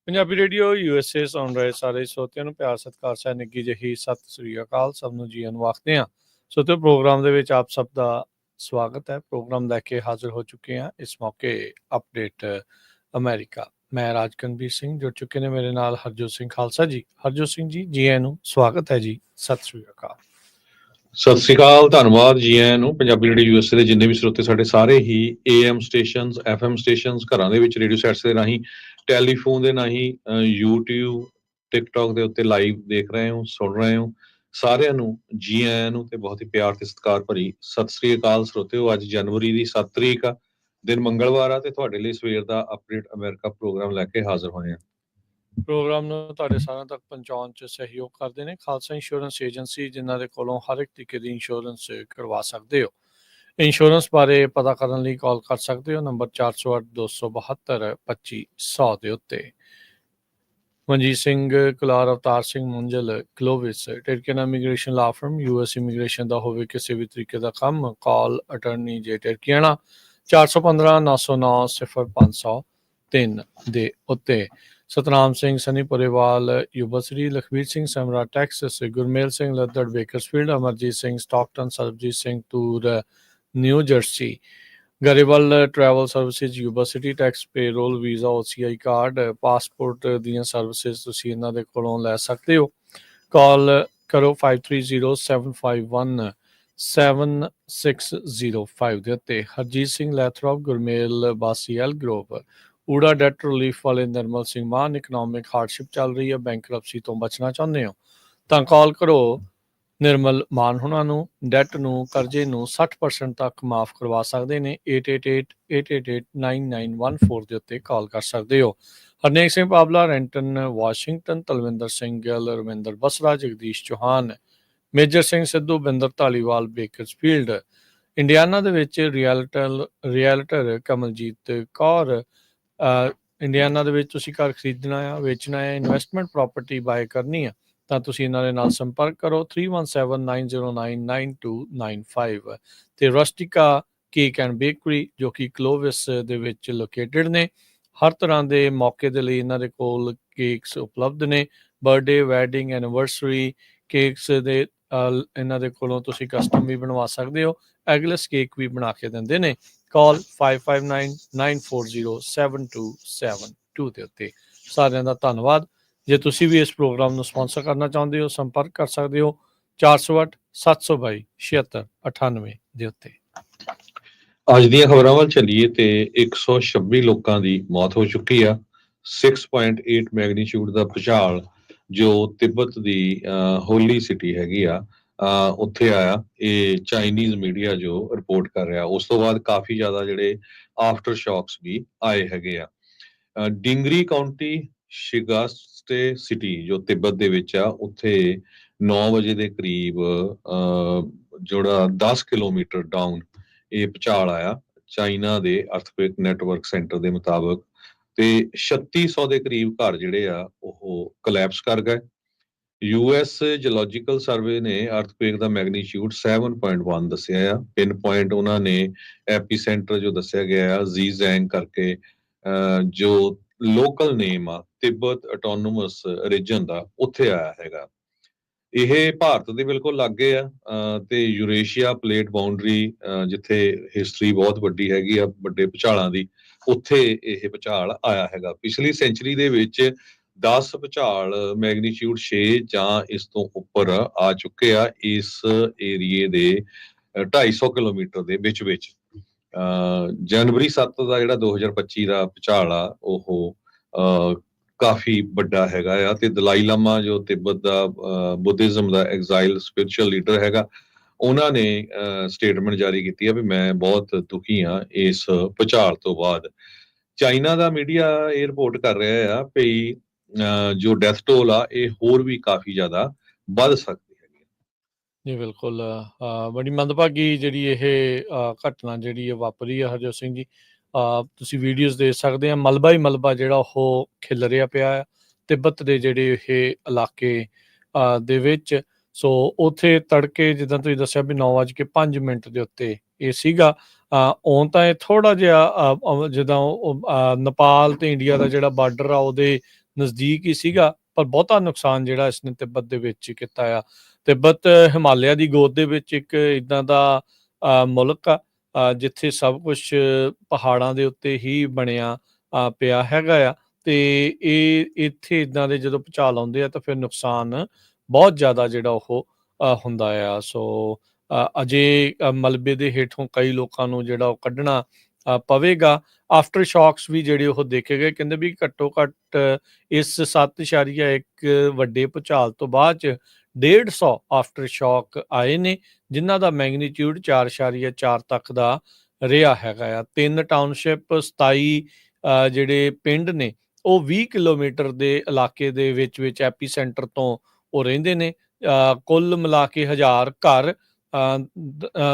Punjabi radio USA ਸੁਣ ਰਹੇ ਸਾਰੇ ਸਰੋਤਿਆਂ ਨੂੰ ਪਿਆਰ ਸਤਿਕਾਰ ਸਹਿ ਨਿੱਘੀ ਜਿਹੀ ਸਤਿ ਸ੍ਰੀ ਅਕਾਲ। ਸਭ ਨੂੰ ਜੀ ਆਇਆਂ ਆਖਦੇ ਹਾਂ। ਸਰੋਤਿਓ, ਪ੍ਰੋਗਰਾਮ ਦੇ ਵਿੱਚ ਆਪ ਸਭ ਦਾ ਸਵਾਗਤ ਹੈ। ਪ੍ਰੋਗਰਾਮ ਲੈ ਕੇ ਹਾਜ਼ਰ ਹੋ ਚੁੱਕੇ ਹਾਂ ਇਸ ਮੌਕੇ ਅਪਡੇਟ ਅਮਰੀਕਾ। ਮੈਂ ਰਾਜਕਨਵੀਰ ਸਿੰਘ, ਜੁੜ ਚੁੱਕੇ ਨੇ ਮੇਰੇ ਨਾਲ ਹਰਜੋਤ ਸਿੰਘ ਖਾਲਸਾ ਜੀ। ਹਰਜੋਤ ਸਿੰਘ ਜੀ, ਜੀ ਆਇਆਂ ਨੂੰ, ਸਵਾਗਤ ਹੈ ਜੀ। ਸਤਿ ਸ੍ਰੀ ਅਕਾਲ। ਸਤਿ ਸ੍ਰੀ ਅਕਾਲ, ਧੰਨਵਾਦ ਜੀ ਆਇਆਂ ਨੂੰ। ਪੰਜਾਬੀ ਰੇਡੀਓ USA ਦੇ ਜਿੰਨੇ ਵੀ ਸਰੋਤੇ ਸਾਡੇ ਸਾਰੇ ਹੀ AM ਸਟੇਸ਼ਨਸ, FM ਸਟੇਸ਼ਨਸ, ਘਰਾਂ ਦੇ ਵਿੱਚ ਰੇਡੀਓ ਸੈਟਸ ਦੇ ਰਾਹੀਂ, ਟੈਲੀਫੋਨ ਦੇ ਰਾਹੀਂ, YouTube, TikTok ਦੇ ਉੱਤੇ ਲਾਈਵ ਦੇਖ ਰਹੇ ਹੋ, ਸੁਣ ਰਹੇ ਹੋ, ਸਾਰਿਆਂ ਨੂੰ ਜੀ ਆਇਆਂ ਨੂੰ ਤੇ ਬਹੁਤ ਹੀ ਪਿਆਰ ਤੇ ਸਤਿਕਾਰ ਭਰੀ ਸਤਿ ਸ੍ਰੀ ਅਕਾਲ ਸਰੋਤਿਓ। ਅੱਜ ਜਨਵਰੀ ਦੀ 7 ਤਰੀਕ ਆ, ਦਿਨ ਮੰਗਲਵਾਰ ਆ, ਤੇ ਤੁਹਾਡੇ ਲਈ ਸਵੇਰ ਦਾ ਅਪਡੇਟ ਅਮਰੀਕਾ ਪ੍ਰੋਗਰਾਮ ਲੈ ਕੇ ਹਾਜ਼ਰ ਹੋਏ ਆ। ਪ੍ਰੋਗਰਾਮ ਨੂੰ ਤੁਹਾਡੇ ਸਾਰਿਆਂ ਤੱਕ ਪਹੁੰਚਾਉਣ 'ਚ ਸਹਿਯੋਗ ਕਰਦੇ ਨੇ ਖਾਲਸਾ ਇੰਸ਼ੋਰੈਂਸ ਏਜੰਸੀ, ਜਿਨ੍ਹਾਂ ਦੇ ਕੋਲੋਂ ਹਰ ਇੱਕ ਤਰੀਕੇ ਦੀ ਇੰਸ਼ੋਰੈਂਸ ਕਰਵਾ ਸਕਦੇ ਹੋ। ਇੰਸ਼ੋਰੈਂਸ ਬਾਰੇ ਪਤਾ ਕਰਨ ਲਈ ਕਾਲ ਕਰ ਸਕਦੇ ਹੋ ਨੰਬਰ 408-272-2500 ਦੇ ਉੱਤੇ। ਮਨਜੀਤ ਸਿੰਘ, ਕੁਲਾਰ ਅਵਤਾਰ ਸਿੰਘ ਮੁੰਜਲ, ਕਲੋਵਿਸ, ਟਿਰਕੀਅਨ ਇਮੀਗ੍ਰੇਸ਼ਨ ਲਾ ਫਰਮ, US ਇਮੀਗ੍ਰੇਸ਼ਨ ਦਾ ਹੋਵੇ ਕਿਸੇ ਵੀ ਤਰੀਕੇ ਦਾ ਕੰਮ, ਕਾਲ ਅਟਰਨੀ ਜੇ ਟਿਰਕੀਆਣਾ 415-909-0503 ਦੇ ਉੱਤੇ। Satnam Singh, Sunny Purewal, Yuba City, Lakhvir Singh Samra, Texas, Gurmel Singh Laddar, Bakersfield, Amarjit Singh, Stockton, Sarabjit Singh Toor, New Jersey, Grewal travel services, Yuba City tax, payroll, visa, OCI card, passport ਦੀਆਂ ਸਰਵਿਸਿਜ਼ ਤੁਸੀਂ ਇਹਨਾਂ ਦੇ ਕੋਲੋਂ ਲੈ ਸਕਦੇ ਹੋ। ਕਾਲ ਕਰੋ 5307517605 ਦੇ ਉੱਤੇ। ਹਰਜੀਤ ਸਿੰਘ ਲੈਥਰੋਪ, ਗੁਰਮੇਲ ਬਾਸੀ, ਐਲ ਗਰੋਵ, ਊੜਾ ਡੈਟ ਰਿਲੀਫ ਵਾਲੇ ਨਿਰਮਲ ਸਿੰਘ ਮਾਨ, ਇਕਨੋਮਿਕ ਹਾਰਡਸ਼ਿਪ ਚੱਲ ਰਹੀ ਹੈ, ਬੈਂਕਰਪਸੀ ਤੋਂ ਬਚਣਾ ਚਾਹੁੰਦੇ ਹੋ ਤਾਂ ਕਾਲ ਕਰੋ ਨਿਰਮਲ ਮਾਨ ਹੁਣਾਂ ਨੂੰ। ਡੈਟ ਨੂੰ, ਕਰਜ਼ੇ ਨੂੰ 60% ਤੱਕ ਮਾਫ ਕਰਵਾ ਸਕਦੇ ਨੇ। 8888889914 ਦੇ ਉੱਤੇ ਕਾਲ ਕਰ ਸਕਦੇ ਹੋ। Harnek Singh Pabla, Renton, Washington, Talwinder Singh Gill, Ravinder Basra, Jagdish Chauhan, Major Singh Sidhu, Binder Dhaliwal, Bakersfield, Indiana ਦੇ ਵਿੱਚ ਰਿਐਲਟਰ ਕਮਲਜੀਤ ਕੌਰ। ਇੰਡੀਆਨਾ ਦੇ ਵਿੱਚ ਤੁਸੀਂ ਘਰ ਖਰੀਦਣਾ ਆ, ਵੇਚਣਾ ਹੈ, ਇਨਵੈਸਟਮੈਂਟ ਪ੍ਰਾਪਰਟੀ ਬਾਏ ਕਰਨੀ ਆ ਤਾਂ ਤੁਸੀਂ ਇਹਨਾਂ ਦੇ ਨਾਲ ਸੰਪਰਕ ਕਰੋ 3179099295 ਤੇ ਰਸਟਿਕਾ ਕੇਕ ਐਂਡ ਬੇਕਰੀ, ਜੋ ਕਿ ਕਲੋਵਿਸ ਦੇ ਵਿੱਚ ਲੋਕੇਟਡ ਨੇ। ਹਰ ਤਰ੍ਹਾਂ ਦੇ ਮੌਕੇ ਦੇ ਲਈ ਇਹਨਾਂ ਦੇ ਕੋਲ ਕੇਕਸ ਉਪਲਬਧ ਨੇ। ਬਰਥਡੇ, ਵੈਡਿੰਗ, ਐਨੀਵਰਸਰੀ ਕੇਕਸ ਦੇ ਇਹਨਾਂ ਦੇ ਕੋਲੋਂ ਤੁਸੀਂ ਕਸਟਮ ਵੀ ਬਣਵਾ ਸਕਦੇ ਹੋ। ਐਗਲੈਸ ਕੇਕ ਵੀ ਬਣਾ ਕੇ ਦਿੰਦੇ ਨੇ। ਕਾਲ 5599407272 ਦੇ ਉੱਤੇ। ਸਾਰਿਆਂ ਦਾ ਧੰਨਵਾਦ। ਜੇ ਤੁਸੀਂ ਵੀ ਇਸ ਪ੍ਰੋਗਰਾਮ ਨੂੰ ਸਪਾਂਸਰ ਕਰਨਾ ਚਾਹੁੰਦੇ ਹੋ, ਸੰਪਰਕ ਕਰ ਸਕਦੇ ਹੋ 408-722-7698 ਦੇ ਉੱਤੇ। ਅੱਜ ਦੀਆਂ ਖਬਰਾਂ ਵੱਲ ਚੱਲੀਏ ਤੇ 126 ਲੋਕਾਂ ਦੀ ਮੌਤ ਹੋ ਚੁੱਕੀ ਆ। 6.8 ਮੈਗਨੀਚਿਊਡ ਦਾ ਭੂਚਾਲ ਜੋ ਤਿੱਬਤ ਦੀ ਹੋਲੀ ਸਿਟੀ ਹੈਗੀ ਆ, ਉੱਥੇ ਆਇਆ। ਇਹ ਚਾਈਨੀਜ਼ ਮੀਡੀਆ ਜੋ ਰਿਪੋਰਟ ਕਰ ਰਿਹਾ। ਉਸ ਤੋਂ ਬਾਅਦ ਕਾਫੀ ਜ਼ਿਆਦਾ ਜਿਹੜੇ ਆਫਟਰ ਸ਼ੌਕਸ ਵੀ ਆਏ ਹੈਗੇ ਆ। ਡਿੰਗਰੀ ਕਾਉਂਟੀ, ਸ਼ਿਗਾਸਟੇ ਸਿਟੀ ਜੋ ਤਿੱਬਤ ਦੇ ਵਿੱਚ ਆ, ਉੱਥੇ 9 ਵਜੇ ਦੇ ਕਰੀਬ ਜਿਹੜਾ 10 ਕਿਲੋਮੀਟਰ ਡਾਊਨ ਇਹ ਭੂਚਾਲ ਆਇਆ। ਚਾਈਨਾ ਦੇ ਅਰਥਕੁਏਕ ਨੈਟਵਰਕ ਸੈਂਟਰ ਦੇ ਮੁਤਾਬਕ ਤੇ 3600 ਦੇ ਕਰੀਬ ਘਰ ਜਿਹੜੇ ਆ ਉਹ ਕੋਲੈਪਸ ਕਰ ਗਏ। US ਜੀਓਲੋਜੀਕਲ ਸਰਵੇ ਨੇ ਅਰਥਕੁਏਕ ਦਾ ਮੈਗਨੀਚਿਊਡ 7.1 ਦੱਸਿਆ ਆ। ਪਿਨ ਪੁਆਇੰਟ ਉਹਨਾਂ ਨੇ ਐਪੀਸੈਂਟਰ ਜੋ ਦੱਸਿਆ ਗਿਆ ਆ ਜ਼ੀਜ਼ੈਂਗ ਕਰਕੇ, ਜੋ ਲੋਕਲ ਨੇਮ ਆ ਤਿੱਬਤ ਆਟੋਨੋਮਸ ਰੀਜਨ ਦਾ, ਉੱਥੇ ਆਇਆ ਹੈਗਾ। ਇਹ ਭਾਰਤ ਦੇ ਬਿਲਕੁਲ ਲਾਗੇ ਆ ਤੇ ਯੂਰੇਸ਼ੀਆ ਪਲੇਟ ਬਾਉਂਡਰੀ, ਜਿੱਥੇ ਹਿਸਟਰੀ ਬਹੁਤ ਵੱਡੀ ਹੈਗੀ ਆ ਵੱਡੇ ਭੂਚਾਲਾਂ ਦੀ, ਉੱਥੇ ਇਹ ਭੂਚਾਲ ਆਇਆ ਹੈਗਾ। ਪਿਛਲੀ ਸੈਂਚੁਰੀ ਦੇ ਵਿੱਚ 10 ਭੂਚਾਲ ਮੈਗਨੀਚਿਊਡ 6 ਜਾਂ ਇਸ ਤੋਂ ਉੱਪਰ ਆ ਚੁੱਕੇ ਆ ਇਸ ਏਰੀਏ ਦੇ 250 ਕਿਲੋਮੀਟਰ ਦੇ ਵਿੱਚ। ਜਨਵਰੀ 7 ਦਾ ਜਿਹੜਾ 2025 ਦਾ ਭੂਚਾਲ ਆ ਉਹ ਕਾਫੀ ਵੱਡਾ ਹੈਗਾ ਆ। ਤੇ ਦਲਾਈ ਲਾਮਾ ਜੋ ਤਿੱਬਤ ਦਾ ਬੁੱਧਿਜ਼ਮ ਦਾ ਐਗਜ਼ਾਈਲ ਸਪਿਰਿਚੁਅਲ ਲੀਡਰ ਹੈਗਾ, ਉਹਨਾਂ ਨੇ ਸਟੇਟਮੈਂਟ ਜਾਰੀ ਕੀਤੀ ਆ ਵੀ ਮੈਂ ਬਹੁਤ ਦੁਖੀ ਹਾਂ ਇਸ ਭੂਚਾਲ ਤੋਂ ਬਾਅਦ। ਚਾਈਨਾ ਦਾ ਮੀਡੀਆ ਇਹ ਰਿਪੋਰਟ ਕਰ ਰਿਹਾ ਆ ਵੀ ਜੋ ਡੈਥ ਟੋਲ ਆ ਇਹ ਹੋਰ ਵੀ ਕਾਫੀ ਜ਼ਿਆਦਾ ਵੱਧ ਸਕਦੀ ਹੈਗੀ। ਜੀ ਬਿਲਕੁਲ, ਬੜੀ ਮੰਦਭਾਗੀ ਜਿਹੜੀ ਇਹ ਘਟਨਾ ਜਿਹੜੀ ਵਾਪਰੀ ਆ ਹਰਜੋਤ ਸਿੰਘ ਜੀ। ਤੁਸੀਂ ਵੀਡੀਓਜ਼ ਦੇਖ ਸਕਦੇ ਆ, ਮਲਬਾ ਹੀ ਮਲਬਾ ਜਿਹੜਾ ਉਹ ਖਿਲ ਰਿਹਾ ਪਿਆ ਆ ਤਿੱਬਤ ਦੇ ਜਿਹੜੇ ਇਹ ਇਲਾਕੇ ਦੇ ਵਿੱਚ। ਸੋ ਉੱਥੇ ਤੜਕੇ ਜਿੱਦਾਂ ਤੁਸੀਂ ਦੱਸਿਆ ਵੀ 9:05 ਦੇ ਉੱਤੇ ਇਹ ਸੀਗਾ। ਆਉਣ ਤਾਂ ਇਹ ਥੋੜ੍ਹਾ ਜਿਹਾ ਜਿੱਦਾਂ ਨੇਪਾਲ ਤੇ ਇੰਡੀਆ ਦਾ ਜਿਹੜਾ ਬਾਰਡਰ ਆ ਉਹਦੇ ਨਜ਼ਦੀਕ ਹੀ ਸੀਗਾ, ਪਰ ਬਹੁਤਾ ਨੁਕਸਾਨ ਜਿਹੜਾ ਇਸਨੇ ਤਿੱਬਤ ਦੇ ਵਿੱਚ ਕੀਤਾ ਆ। ਤਿੱਬਤ ਹਿਮਾਲਿਆ ਦੀ ਗੋਦ ਦੇ ਵਿੱਚ ਇੱਕ ਇੱਦਾਂ ਦਾ ਮੁਲਕ ਆ ਜਿੱਥੇ ਸਭ ਕੁਛ ਪਹਾੜਾਂ ਦੇ ਉੱਤੇ ਹੀ ਬਣਿਆ ਪਿਆ ਹੈਗਾ ਆ, ਤੇ ਇਹ ਇੱਥੇ ਇੱਦਾਂ ਦੇ ਜਦੋਂ ਭੂਚਾਲ ਆਉਂਦੇ ਆ ਤਾਂ ਫਿਰ ਨੁਕਸਾਨ ਬਹੁਤ ਜ਼ਿਆਦਾ ਜਿਹੜਾ ਉਹ ਹੁੰਦਾ ਆ। ਸੋ ਅਜੇ ਮਲਬੇ ਦੇ ਹੇਠੋਂ ਕਈ ਲੋਕਾਂ ਨੂੰ ਜਿਹੜਾ ਉਹ ਕੱਢਣਾ ਪਵੇਗਾ। ਆਫਟਰ ਸ਼ੌਕਸ ਵੀ ਜਿਹੜੇ ਉਹ ਦੇਖੇ ਗਏ, ਕਹਿੰਦੇ ਵੀ ਘੱਟੋ ਘੱਟ ਇਸ 7.1 ਵੱਡੇ ਭੂਚਾਲ ਤੋਂ ਬਾਅਦ 'ਚ 150 ਆਫਟਰ ਸ਼ੌਕ ਆਏ ਨੇ, ਜਿਨ੍ਹਾਂ ਦਾ ਮੈਗਨੀਟਿਊਡ 4.4 ਤੱਕ ਦਾ ਰਿਹਾ ਹੈਗਾ ਆ। 3 ਟਾਊਨਸ਼ਿਪ, 27 ਜਿਹੜੇ ਪਿੰਡ ਨੇ ਉਹ 20 ਕਿਲੋਮੀਟਰ ਦੇ ਇਲਾਕੇ ਦੇ ਵਿੱਚ ਐਪੀ ਸੈਂਟਰ ਤੋਂ ਉਹ ਰਹਿੰਦੇ ਨੇ। ਕੁੱਲ ਮਿਲਾ ਕੇ 1000 ਘਰ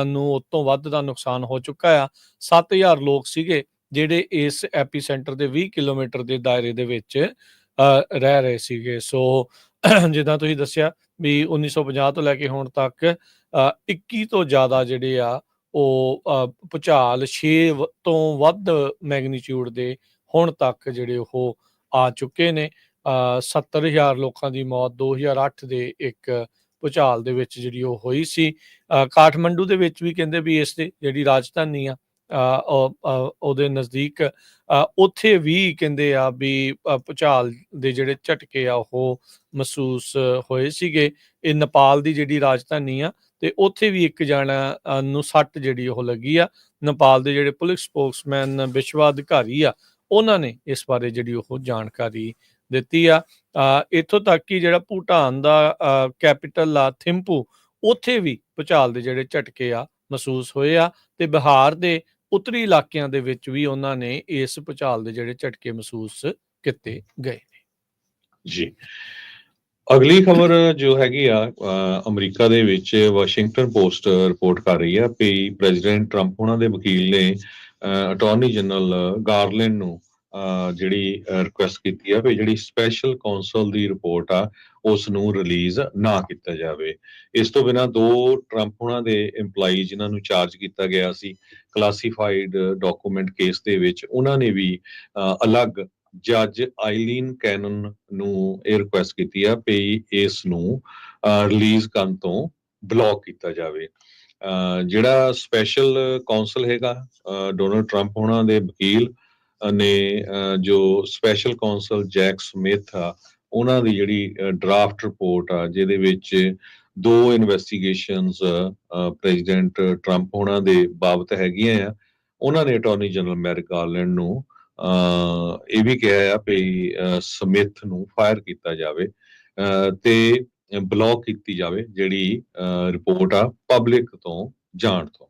ਨੂੰ ਉਸ ਤੋਂ ਵੱਧ ਦਾ ਨੁਕਸਾਨ ਹੋ ਚੁੱਕਾ ਆ। 7000 ਲੋਕ ਸੀਗੇ ਜਿਹੜੇ ਇਸ ਐਪੀ ਸੈਂਟਰ ਦੇ 20 ਕਿਲੋਮੀਟਰ ਦੇ ਦਾਇਰੇ ਦੇ ਵਿੱਚ ਰਹਿ ਰਹੇ ਸੀਗੇ। ਸੋ ਜਿੱਦਾਂ ਤੁਸੀਂ ਦੱਸਿਆ ਵੀ 1950 ਤੋਂ ਲੈ ਕੇ ਹੁਣ ਤੱਕ 21 ਤੋਂ ਜ਼ਿਆਦਾ ਜਿਹੜੇ ਆ ਉਹ ਭੂਚਾਲ 6 ਤੋਂ ਵੱਧ ਮੈਗਨੀਟਿਊਡ ਦੇ ਹੁਣ ਤੱਕ ਜਿਹੜੇ ਉਹ ਆ ਚੁੱਕੇ ਨੇ। 70,000 ਲੋਕਾਂ ਦੀ ਮੌਤ 2008 ਦੇ ਇੱਕ ਭੂਚਾਲ ਦੇ ਵਿੱਚ ਜਿਹੜੀ ਉਹ ਹੋਈ ਸੀ। ਕਾਠਮੰਡੂ ਦੇ ਵਿੱਚ ਵੀ ਕਹਿੰਦੇ ਵੀ ਇਸ ਦੀ ਜਿਹੜੀ ਰਾਜਧਾਨੀ ਆ ਉਹਦੇ ਨਜ਼ਦੀਕ ਉੱਥੇ ਵੀ ਕਹਿੰਦੇ ਆ ਵੀ ਭੂਚਾਲ ਦੇ ਜਿਹੜੇ ਝਟਕੇ ਆ ਉਹ ਮਹਿਸੂਸ ਹੋਏ ਸੀਗੇ। ਇਹ ਨੇਪਾਲ ਦੀ ਜਿਹੜੀ ਰਾਜਧਾਨੀ ਆ ਤੇ ਉੱਥੇ ਵੀ ਇੱਕ ਜਣਾ ਨੂੰ ਸੱਟ ਜਿਹੜੀ ਉਹ ਲੱਗੀ ਆ। ਨੇਪਾਲ ਦੇ ਜਿਹੜੇ ਪੁਲਿਸ ਸਪੋਕਸਮੈਨ ਵਿਸ਼ਵਾ ਅਧਿਕਾਰੀ ਆ ਉਹਨਾਂ ਨੇ ਇਸ ਬਾਰੇ ਜਿਹੜੀ ਉਹ ਜਾਣਕਾਰੀ ਦਿੱਤੀ ਆ। ਇੱਥੋਂ ਤੱਕ ਕਿ ਜਿਹੜਾ ਭੂਟਾਨ ਦਾ ਕੈਪੀਟਲ ਆ ਥਿੰਪੂ, ਉੱਥੇ ਵੀ ਭੂਚਾਲ ਦੇ ਜਿਹੜੇ ਝਟਕੇ ਆ ਮਹਿਸੂਸ ਹੋਏ ਆ, ਤੇ ਬਿਹਾਰ ਦੇ ਉੱਤਰੀ ਇਲਾਕਿਆਂ ਦੇ ਵਿੱਚ ਵੀ ਉਹਨਾਂ ਨੇ ਇਸ ਭੂਚਾਲ ਦੇ ਜਿਹੜੇ ਝਟਕੇ ਮਹਿਸੂਸ ਕੀਤੇ ਗਏ ਨੇ। ਜੀ, ਅਗਲੀ ਖਬਰ ਜੋ ਹੈਗੀ ਆ ਅਮਰੀਕਾ ਦੇ ਵਿੱਚ ਵਾਸ਼ਿੰਗਟਨ ਪੋਸਟ ਰਿਪੋਰਟ ਕਰ ਰਹੀ ਆ ਕਿ ਪ੍ਰੈਜ਼ੀਡੈਂਟ ਟਰੰਪ ਉਹਨਾਂ ਦੇ ਵਕੀਲ ਨੇ ਅਟਾਰਨੀ ਜਨਰਲ ਗਾਰਲੈਂਡ ਨੂੰ ਜਿਹੜੀ ਰਿਕੁਐਸਟ ਕੀਤੀ ਆ ਵੀ ਜਿਹੜੀ ਸਪੈਸ਼ਲ ਕੌਂਸਲ ਦੀ ਰਿਪੋਰਟ ਆ ਉਸ ਨੂੰ ਰਿਲੀਜ਼ ਨਾ ਕੀਤਾ ਜਾਵੇ। ਇਸ ਤੋਂ ਬਿਨਾਂ 2 ਟਰੰਪ ਉਹਨਾਂ ਦੇ EMPLOYEE ਜਿਨ੍ਹਾਂ ਨੂੰ ਚਾਰਜ ਕੀਤਾ ਗਿਆ ਸੀ ਕਲਾਸੀਫਾਈਡ ਡਾਕੂਮੈਂਟ ਕੇਸ ਦੇ ਵਿੱਚ, ਉਹਨਾਂ ਨੇ ਵੀ ਅਲੱਗ ਜੱਜ ਆਈਲੀਨ ਕੈਨਨ ਨੂੰ ਇਹ ਰਿਕੁਐਸਟ ਕੀਤੀ ਆ ਵੀ ਇਸ ਨੂੰ ਰਿਲੀਜ਼ ਕਰਨ ਤੋਂ ਬਲੌਕ ਕੀਤਾ ਜਾਵੇ। ਜਿਹੜਾ ਸਪੈਸ਼ਲ ਕੌਂਸਲ ਹੈਗਾ ਡੋਨਲਡ ਟਰੰਪ ਉਹਨਾਂ ਦੇ ਵਕੀਲ ਨੇ ਜੋ ਸਪੈਸ਼ਲ ਕੌਂਸਲ ਜੈਕ ਸਮਿਥ ਆ ਉਹਨਾਂ ਦੀ ਜਿਹੜੀ ਡਰਾਫਟ ਰਿਪੋਰਟ ਆ ਜਿਹਦੇ ਵਿੱਚ 2 ਇਨਵੈਸਟੀਗੇਸ਼ਨਸ ਪ੍ਰੈਜ਼ੀਡੈਂਟ ਟਰੰਪ ਉਹਨਾਂ ਦੇ ਬਾਬਤ ਹੈਗੀਆਂ ਆ, ਉਹਨਾਂ ਨੇ ਅਟਾਰਨੀ ਜਨਰਲ ਮੈਰਿਕ ਗਾਰਲੈਂਡ ਨੂੰ ਇਹ ਵੀ ਕਿਹਾ ਆ ਵੀ ਸਮਿਥ ਨੂੰ ਫਾਇਰ ਕੀਤਾ ਜਾਵੇ ਤੇ ਬਲੌਕ ਕੀਤੀ ਜਾਵੇ ਜਿਹੜੀ ਰਿਪੋਰਟ ਆ ਪਬਲਿਕ ਤੋਂ ਜਾਣ ਤੋਂ।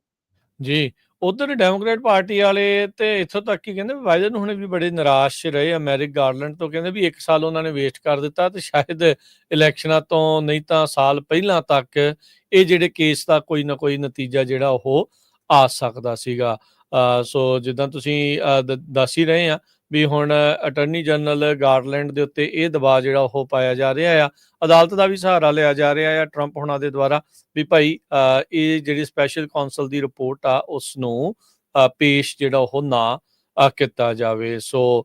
ਜੀ, ਉਧਰ ਡੈਮੋਕ੍ਰੇਟ ਪਾਰਟੀ ਵਾਲੇ ਤੇ ਇੱਥੋਂ ਤੱਕ ਹੀ ਕਹਿੰਦੇ ਬਾਈਡਨ ਹੁਣੇ ਵੀ ਬੜੇ ਨਿਰਾਸ਼ ਰਹੇ ਮੈਰਿਕ ਗਾਰਲੈਂਡ ਤੋਂ। ਕਹਿੰਦੇ ਵੀ 1 ਸਾਲ ਉਹਨਾਂ ਨੇ ਵੇਸਟ ਕਰ ਦਿੱਤਾ ਤੇ ਸ਼ਾਇਦ ਇਲੈਕਸ਼ਨਾਂ ਤੋਂ ਨਹੀਂ ਤਾਂ ਸਾਲ ਪਹਿਲਾਂ ਤੱਕ ਇਹ ਜਿਹੜੇ ਕੇਸ ਦਾ ਕੋਈ ਨਾ ਕੋਈ ਨਤੀਜਾ ਜਿਹੜਾ ਉਹ ਆ ਸਕਦਾ ਸੀਗਾ। ਸੋ ਜਿੱਦਾਂ ਤੁਸੀਂ ਦੱਸ ਹੀ ਰਹੇ ਆ ਵੀ ਹੁਣ ਅਟਾਰਨੀ ਜਨਰਲ ਗਾਰਲੈਂਡ ਦੇ ਉੱਤੇ ਇਹ ਦਬਾਅ ਜਿਹੜਾ ਉਹ ਪਾਇਆ ਜਾ ਰਿਹਾ ਆ, ਅਦਾਲਤ ਦਾ ਵੀ ਸਹਾਰਾ ਲਿਆ ਜਾ ਰਿਹਾ ਆ ਟਰੰਪ ਹੁਣਾਂ ਦੇ ਦੁਆਰਾ ਵੀ ਭਾਈ ਇਹ ਜਿਹੜੀ ਸਪੈਸ਼ਲ ਕੌਂਸਲ ਦੀ ਰਿਪੋਰਟ ਆ ਉਸ ਨੂੰ ਪੇਸ਼ ਜਿਹੜਾ ਉਹ ਨਾ ਕੀਤਾ ਜਾਵੇ। ਸੋ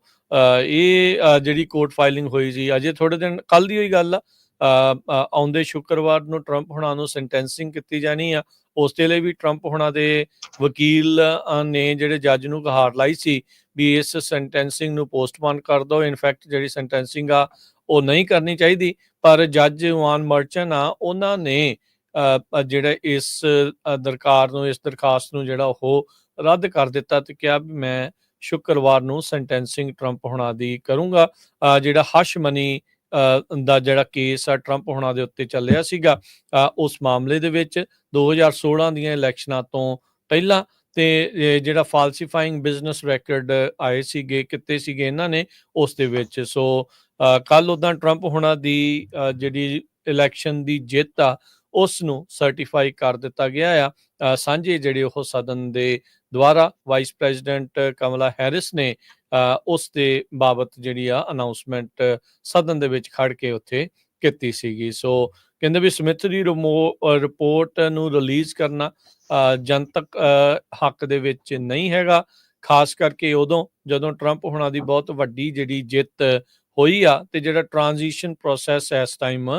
ਇਹ ਜਿਹੜੀ ਕੋਰਟ ਫਾਈਲਿੰਗ ਹੋਈ ਸੀ ਅਜੇ ਥੋੜੇ ਦਿਨ ਕੱਲ ਦੀ ਹੋਈ ਗੱਲ ਆ। ਆਉਂਦੇ ਸ਼ੁੱਕਰਵਾਰ ਨੂੰ ਟਰੰਪ ਹੁਣਾਂ ਨੂੰ ਸੈਂਟੈਂਸਿੰਗ ਕੀਤੀ ਜਾਣੀ ਆ। ਉਸ ਦੇ ਲਈ ਵੀ ਟਰੰਪ ਹੁਣਾਂ ਦੇ ਵਕੀਲ ਨੇ ਜਿਹੜੇ ਜੱਜ ਨੂੰ ਗੁਹਾਰ ਲਾਈ ਸੀ ਵੀ ਇਸ ਸੈਂਟੈਂਸਿੰਗ ਨੂੰ ਪੋਸਟਪੋਨ ਕਰ ਦਿਓ। ਇਨਫੈਕਟ ਜਿਹੜੀ ਸੈਂਟੈਂਸਿੰਗ ਆ ਉਹ ਨਹੀਂ ਕਰਨੀ ਚਾਹੀਦੀ, ਪਰ ਜੱਜ ਵਾਨ ਮਰਚਨ ਆ ਉਹਨਾਂ ਨੇ ਜਿਹੜਾ ਇਸ ਦਰਖਾਸਤ ਨੂੰ ਜਿਹੜਾ ਉਹ ਰੱਦ ਕਰ ਦਿੱਤਾ ਤੇ ਕਿਹਾ ਵੀ ਮੈਂ ਸ਼ੁੱਕਰਵਾਰ ਨੂੰ ਸੈਂਟੈਂਸਿੰਗ ਟਰੰਪ ਹੁਣਾਂ ਦੀ ਕਰੂੰਗਾ। ਜਿਹੜਾ ਹਸ਼ ਮਨੀ ਦਾ ਜਿਹੜਾ ਕੇਸ ਆ ਟਰੰਪ ਹੁਣਾਂ ਦੇ ਉੱਤੇ ਚੱਲਿਆ ਸੀਗਾ ਉਸ ਮਾਮਲੇ ਦੇ ਵਿੱਚ 2016 ਦੀਆਂ ਇਲੈਕਸ਼ਨਾਂ ਤੋਂ ਪਹਿਲਾਂ, ਤੇ ਜਿਹੜਾ ਫਾਲਸੀਫਾਈਂਗ ਬਿਜ਼ਨਸ ਰੈਕਰਡ ਆਏ ਸੀਗੇ ਕੀਤੇ ਸੀਗੇ ਇਹਨਾਂ ਨੇ ਉਸ ਦੇ ਵਿੱਚ। ਸੋ ਕੱਲ ਉੱਦਾਂ ਟਰੰਪ ਹੁਣਾਂ ਦੀ ਜਿਹੜੀ ਇਲੈਕਸ਼ਨ ਦੀ ਜਿੱਤ ਆ ਉਸ ਨੂੰ ਸਰਟੀਫਾਈ ਕਰ ਦਿੱਤਾ ਗਿਆ ਆ। ਸਾਂਝੇ ਜਿਹੜੇ ਉਹ ਸਦਨ ਦੇ ਦੁਆਰਾ ਵਾਈਸ ਪ੍ਰੈਜ਼ੀਡੈਂਟ ਕਮਲਾ ਹੈਰਿਸ ਨੇ ਉਸ ਦੇ ਬਾਬਤ ਜਿਹੜੀ ਆ ਅਨਾਉਂਸਮੈਂਟ ਸਦਨ ਦੇ ਵਿੱਚ ਖੜ ਕੇ ਉੱਥੇ ਕੀਤੀ ਸੀਗੀ। ਸੋ ਕਹਿੰਦੇ ਵੀ ਸਮਿਥ ਦੀ ਰਿਪੋਰਟ ਨੂੰ ਰਿਲੀਜ਼ ਕਰਨਾ ਜਨਤਕ ਹੱਕ ਦੇ ਵਿੱਚ ਨਹੀਂ ਹੈਗਾ, ਖਾਸ ਕਰਕੇ ਉਦੋਂ ਜਦੋਂ ਟਰੰਪ ਹੋਣਾ ਦੀ ਬਹੁਤ ਵੱਡੀ ਜਿਹੜੀ ਜਿੱਤ ਹੋਈ ਆ ਤੇ ਜਿਹੜਾ ਟ੍ਰਾਂਜੀਸ਼ਨ ਪ੍ਰੋਸੈਸ ਇਸ ਟਾਈਮ